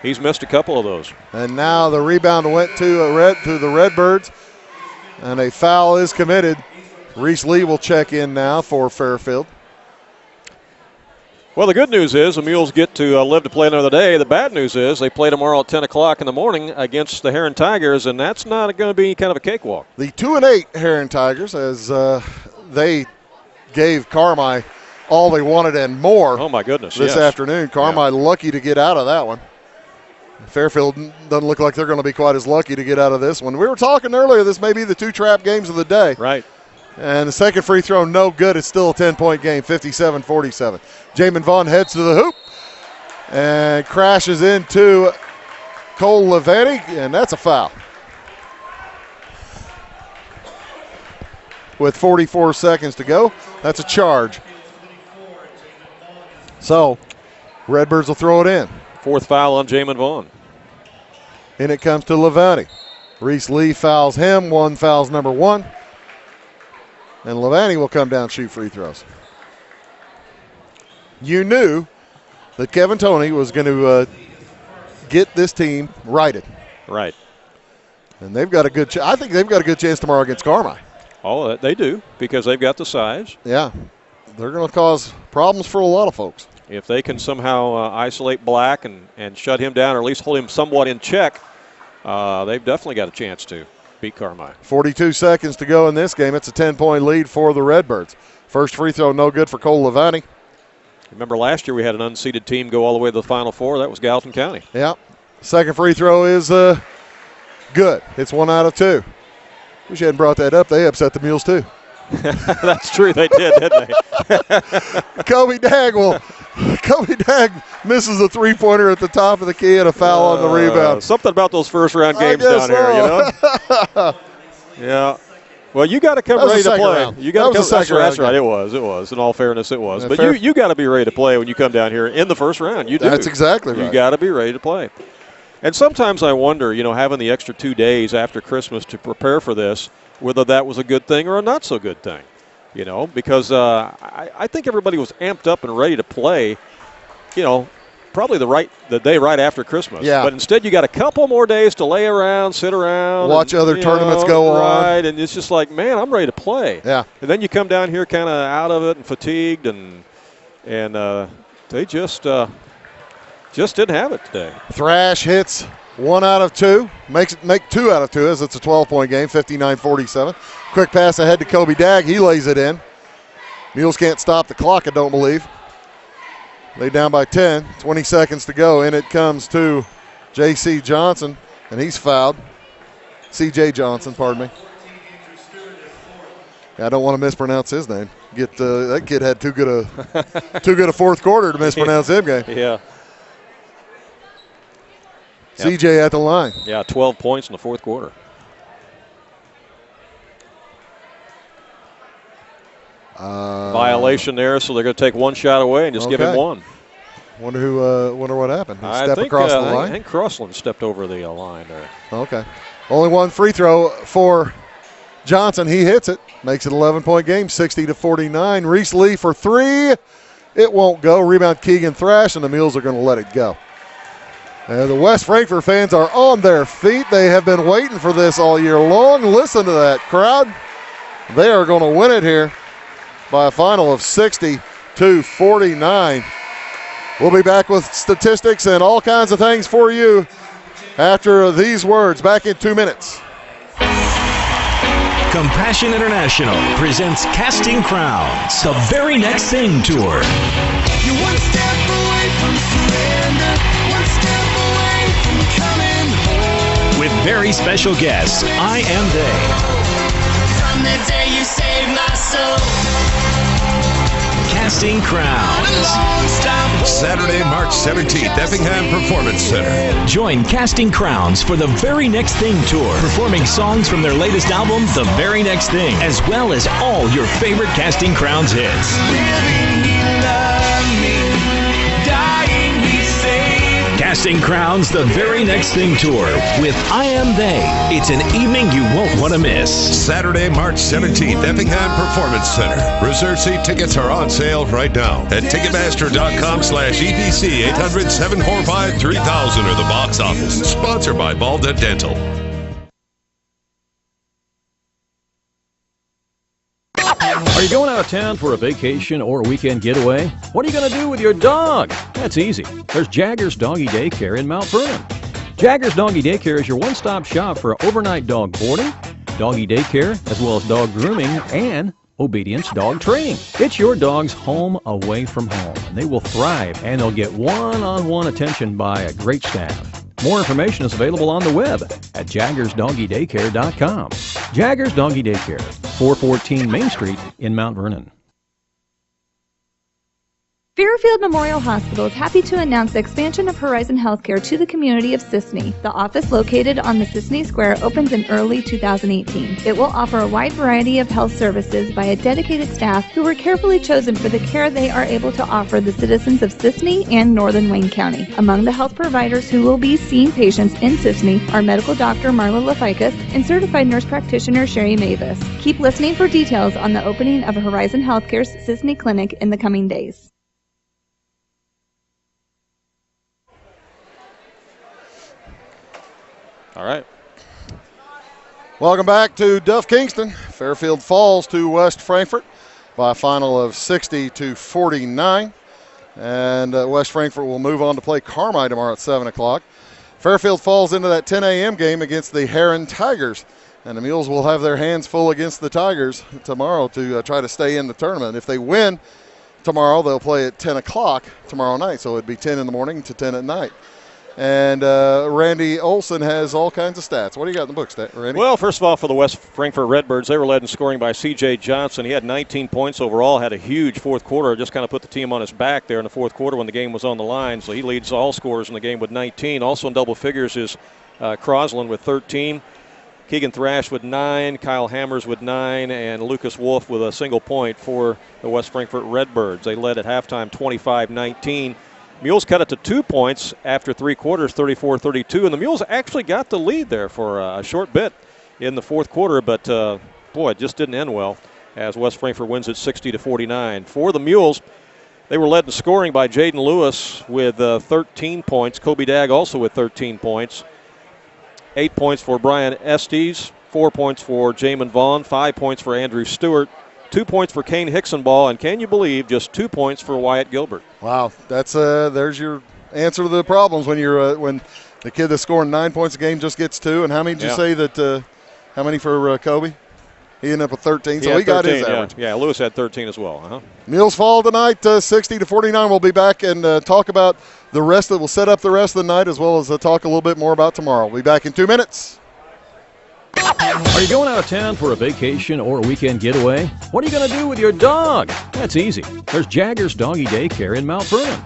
He's missed a couple of those. And now the rebound went to the Redbirds, and a foul is committed. Reese Lee will check in now for Fairfield. Well, the good news is the Mules get to live to play another day. The bad news is they play tomorrow at 10 o'clock in the morning against the Heron Tigers, and that's not going to be kind of a cakewalk. The 2-8 Heron Tigers, as they gave Carmi all they wanted and more. Oh, my goodness, this yes. afternoon. Carmi lucky to get out of that one. Fairfield doesn't look like they're going to be quite as lucky to get out of this one. We were talking earlier, this may be the 2 trap games of the day. Right. And the second free throw, no good. It's still a 10-point game, 57-47. Jamin Vaughn heads to the hoop and crashes into Cole Levanti, and that's a foul. With 44 seconds to go, that's a charge. So, Redbirds will throw it in. 4th foul on Jamin Vaughn. In it comes to Levanti. Reese Lee fouls him. 1 fouls number 1. And Levanti will come down and shoot free throws. You knew that Kevin Toney was going to get this team righted. Right. And they've got a good I think they've got a good chance tomorrow against Carmi. Oh, they do, because they've got the size. Yeah. They're going to cause problems for a lot of folks. If they can somehow isolate Black and shut him down, or at least hold him somewhat in check, they've definitely got a chance to beat Carmi. 42 seconds to go in this game. It's a 10-point lead for the Redbirds. First free throw, no good for Cole Levanti. Remember last year we had an unseeded team go all the way to the Final Four. That was Gallatin County. Yeah. Second free throw is good. It's 1 out of 2. Wish you hadn't brought that up. They upset the Mules too. That's true. They did, didn't they? Kobe Dagg misses a three-pointer at the top of the key and a foul on the rebound. Something about those first-round games down here, you know? Yeah. Well, you got to come ready to play. Round. You got to come. That's right. Game. It was. In all fairness, it was. Yeah, but you got to be ready to play when you come down here in the first round. You do. That's exactly right. You got to be ready to play. And sometimes I wonder, having the extra 2 days after Christmas to prepare for this, whether that was a good thing or a not so good thing. Because I think everybody was amped up and ready to play, probably the day right after Christmas. Yeah. But instead you got a couple more days to lay around, sit around. Watch other tournaments go on. Right, and it's just like, man, I'm ready to play. Yeah. And then you come down here kind of out of it and fatigued, and they just didn't have it today. Thrash hits 1 out of 2. Make 2 out of 2 as it's a 12-point game, 59-47. Quick pass ahead to Kobe Dagg. He lays it in. Mules can't stop the clock, I don't believe. They down by 10. 20 seconds to go. In it comes to J.C. Johnson, and he's fouled. C.J. Johnson, pardon me. I don't want to mispronounce his name. That kid had too good a fourth quarter to mispronounce him game. Yeah. C.J. at the line. Yeah, 12 points in the fourth quarter. Violation there, so they're going to take one shot away and just give him one. Wonder what happened. He I stepped think, across the line. I think Crossland stepped over the line there. Okay. Only one free throw for Johnson. He hits it. Makes it an 11-point game, 60-49. Reese Lee for three. It won't go. Rebound Keegan Thrash, and the Mules are going to let it go. And the West Frankfort fans are on their feet. They have been waiting for this all year long. Listen to that crowd. They are going to win it here by a final of 60-49. We'll be back with statistics and all kinds of things for you after these words. Back in 2 minutes. Compassion International presents Casting Crowns, the very next thing tour. You're one step away from surrender, one step away from coming home. With very special guests, I Am They. From the day you saved my soul. Casting Crowns. Saturday, March 17th, Effingham Performance Center. Join Casting Crowns for the Very Next Thing tour, performing songs from their latest album, The Very Next Thing, as well as all your favorite Casting Crowns hits. Living, he loved me. Dying, he saved. Casting Crowns, The Very Next Thing tour with I Am They. It's an evening you won't want to miss. Saturday, March 17th, Effingham Performance Center. Reserve seat tickets are on sale right now at Ticketmaster.com/EPC 800-745-3000 or the box office. Sponsored by Balda Dental. Are you going out of town for a vacation or a weekend getaway? What are you going to do with your dog? That's easy. There's Jaggers Doggy Daycare in Mount Vernon. Jaggers Doggy Daycare is your one-stop shop for overnight dog boarding, doggy daycare, as well as dog grooming and obedience dog training. It's your dog's home away from home, and they will thrive, and they'll get one-on-one attention by a great staff. More information is available on the web at jaggersdoggydaycare.com. Jaggers Doggy Daycare, 414 Main Street in Mount Vernon. Fairfield Memorial Hospital is happy to announce the expansion of Horizon Healthcare to the community of Sisney. The office located on the Sisney Square opens in early 2018. It will offer a wide variety of health services by a dedicated staff who were carefully chosen for the care they are able to offer the citizens of Sisney and northern Wayne County. Among the health providers who will be seeing patients in Sisney are medical doctor Marla Laficus and certified nurse practitioner Sherry Mavis. Keep listening for details on the opening of Horizon Healthcare's Sisney Clinic in the coming days. All right. Welcome back to Duff Kingston. Fairfield falls to West Frankfort by a final of 60-49. And West Frankfort will move on to play Carmi tomorrow at 7 o'clock. Fairfield falls into that 10 a.m. game against the Heron Tigers. And the Mules will have their hands full against the Tigers tomorrow to try to stay in the tournament. If they win tomorrow, they'll play at 10 o'clock tomorrow night. So it'd be 10 in the morning to 10 at night. And Randy Olson has all kinds of stats. What do you got in the books, Randy? Well, first of all, for the West Frankfort Redbirds, they were led in scoring by C.J. Johnson. He had 19 points overall, had a huge fourth quarter, just kind of put the team on his back there in the fourth quarter when the game was on the line. So he leads all scorers in the game with 19. Also in double figures is Crossland with 13. Keegan Thrash with 9, Kyle Hammers with 9, and Lucas Wolf with a single point for the West Frankfort Redbirds. They led at halftime 25-19. Mules cut it to 2 points after three quarters, 34-32, and the Mules actually got the lead there for a short bit in the fourth quarter, but boy, it just didn't end well as West Frankfort wins it 60-49. For the Mules, they were led in scoring by Jaden Lewis with 13 points. Kobe Dagg also with 13 points. 8 points for Brian Estes, 4 points for Jamin Vaughn, 5 points for Andrew Stewart, 2 points for Kane Hicksonball, and can you believe just 2 points for Wyatt Gilbert? Wow, that's there's your answer to the problems when you're when the kid that's scoring 9 points a game just gets 2. And how many did you say that? How many for Kobe? He ended up with 13, so he got 13, his average. Yeah, Lewis had 13 as well. Uh-huh. Mules fall tonight, 60-49. We'll be back and talk about the rest of. We'll set up the rest of the night as well as talk a little bit more about tomorrow. We'll be back in 2 minutes. Are you going out of town for a vacation or a weekend getaway? What are you going to do with your dog? That's easy. There's Jaggers Doggy Daycare in Mount Vernon.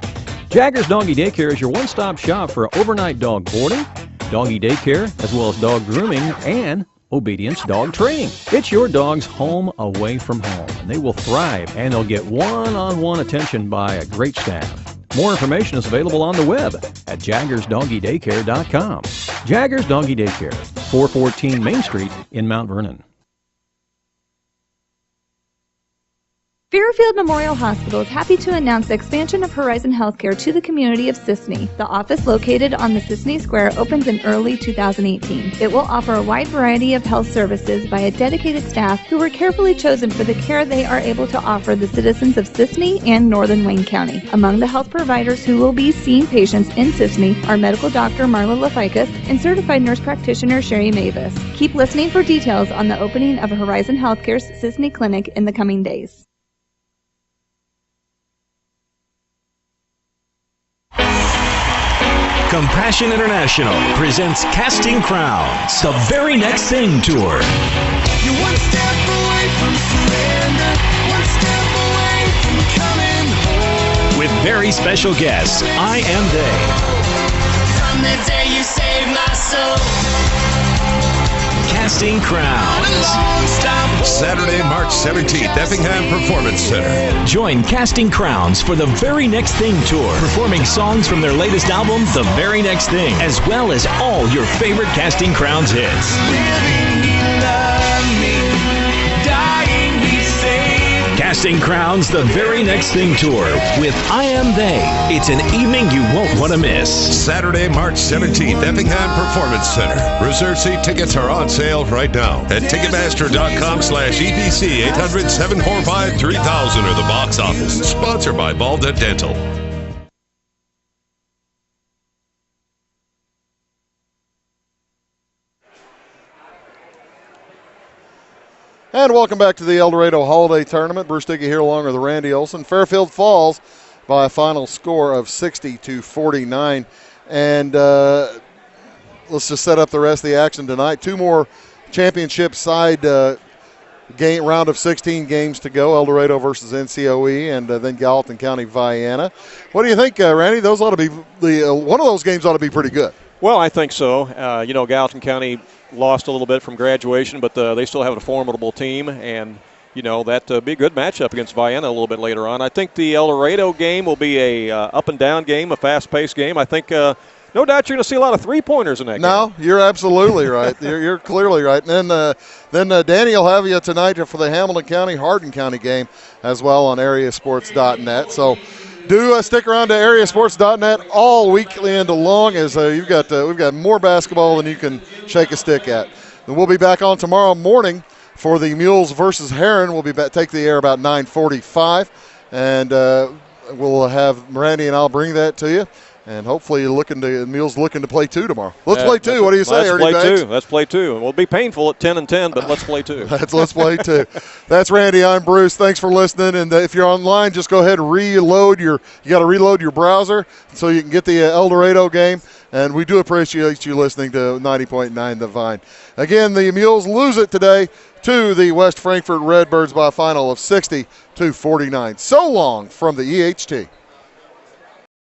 Jaggers Doggy Daycare is your one-stop shop for overnight dog boarding, doggy daycare, as well as dog grooming and obedience dog training. It's your dog's home away from home, and they will thrive, and they'll get one-on-one attention by a great staff. More information is available on the web at jaggersdoggydaycare.com. Jaggers Doggy Daycare, 414 Main Street in Mount Vernon. Fairfield Memorial Hospital is happy to announce the expansion of Horizon Healthcare to the community of Sisney. The office located on the Sisney Square opens in early 2018. It will offer a wide variety of health services by a dedicated staff who were carefully chosen for the care they are able to offer the citizens of Sisney and northern Wayne County. Among the health providers who will be seeing patients in Sisney are medical doctor Marla Laficus and certified nurse practitioner Sherry Mavis. Keep listening for details on the opening of Horizon Healthcare's Sisney Clinic in the coming days. Compassion International presents Casting Crowns, the very next thing tour. You're one step away from surrender, one step away from coming home. With very special guests, I Am They. From the day you saved my soul. Casting Crowns. Saturday, March 17th, Effingham Performance Center. Join Casting Crowns for the Very Next Thing tour, performing songs from their latest album, The Very Next Thing, as well as all your favorite Casting Crowns hits. Living, he loved me. Dying, he saved. Casting Crowns, The Very Next Thing tour with I Am They. It's an evening you won't want to miss. Saturday, March 17th, Effingham Performance Center. Reserve seat tickets are on sale right now at Ticketmaster.com/EBC 800-745-3000 or the box office. Sponsored by Balda Dental. And welcome back to the Eldorado Holiday Tournament. Bruce Dickey here along with Randy Olson. Fairfield falls by a final score of 60-49. And let's just set up the rest of the action tonight. Two more championship side game round of 16 games to go. Eldorado versus NCOE and then Gallatin County Vienna. What do you think, Randy? Those ought to be one of those games ought to be pretty good. Well, I think so. Gallatin County lost a little bit from graduation, but they still have a formidable team, and that'd be a good matchup against Vienna a little bit later on. I think the Eldorado game will be a up and down game, a fast-paced game. I think no doubt you're going to see a lot of three-pointers in that game. No, you're absolutely right. You're clearly right. And then Danny will have you tonight for the Hamilton County Hardin County game as well on AreaSports.net. So do stick around to AreaSports.net all weekend long as we've got more basketball than you can shake a stick at. And we'll be back on tomorrow morning for the Mules versus Heron. We'll be back, take the air about 9:45, and we'll have Randy and I'll bring that to you. And hopefully Mules looking to play two tomorrow. Let's play two. What do you say, Ernie Banks? Let's play two. We'll be painful at 10-10, but let's play two. Let's play two. That's Randy. I'm Bruce. Thanks for listening. And if you're online, just go ahead and you got to reload your browser so you can get the Eldorado game. And we do appreciate you listening to 90.9 The Vine. Again, the Mules lose it today to the West Frankfort Redbirds by a final of 60-49. So long from the EHT.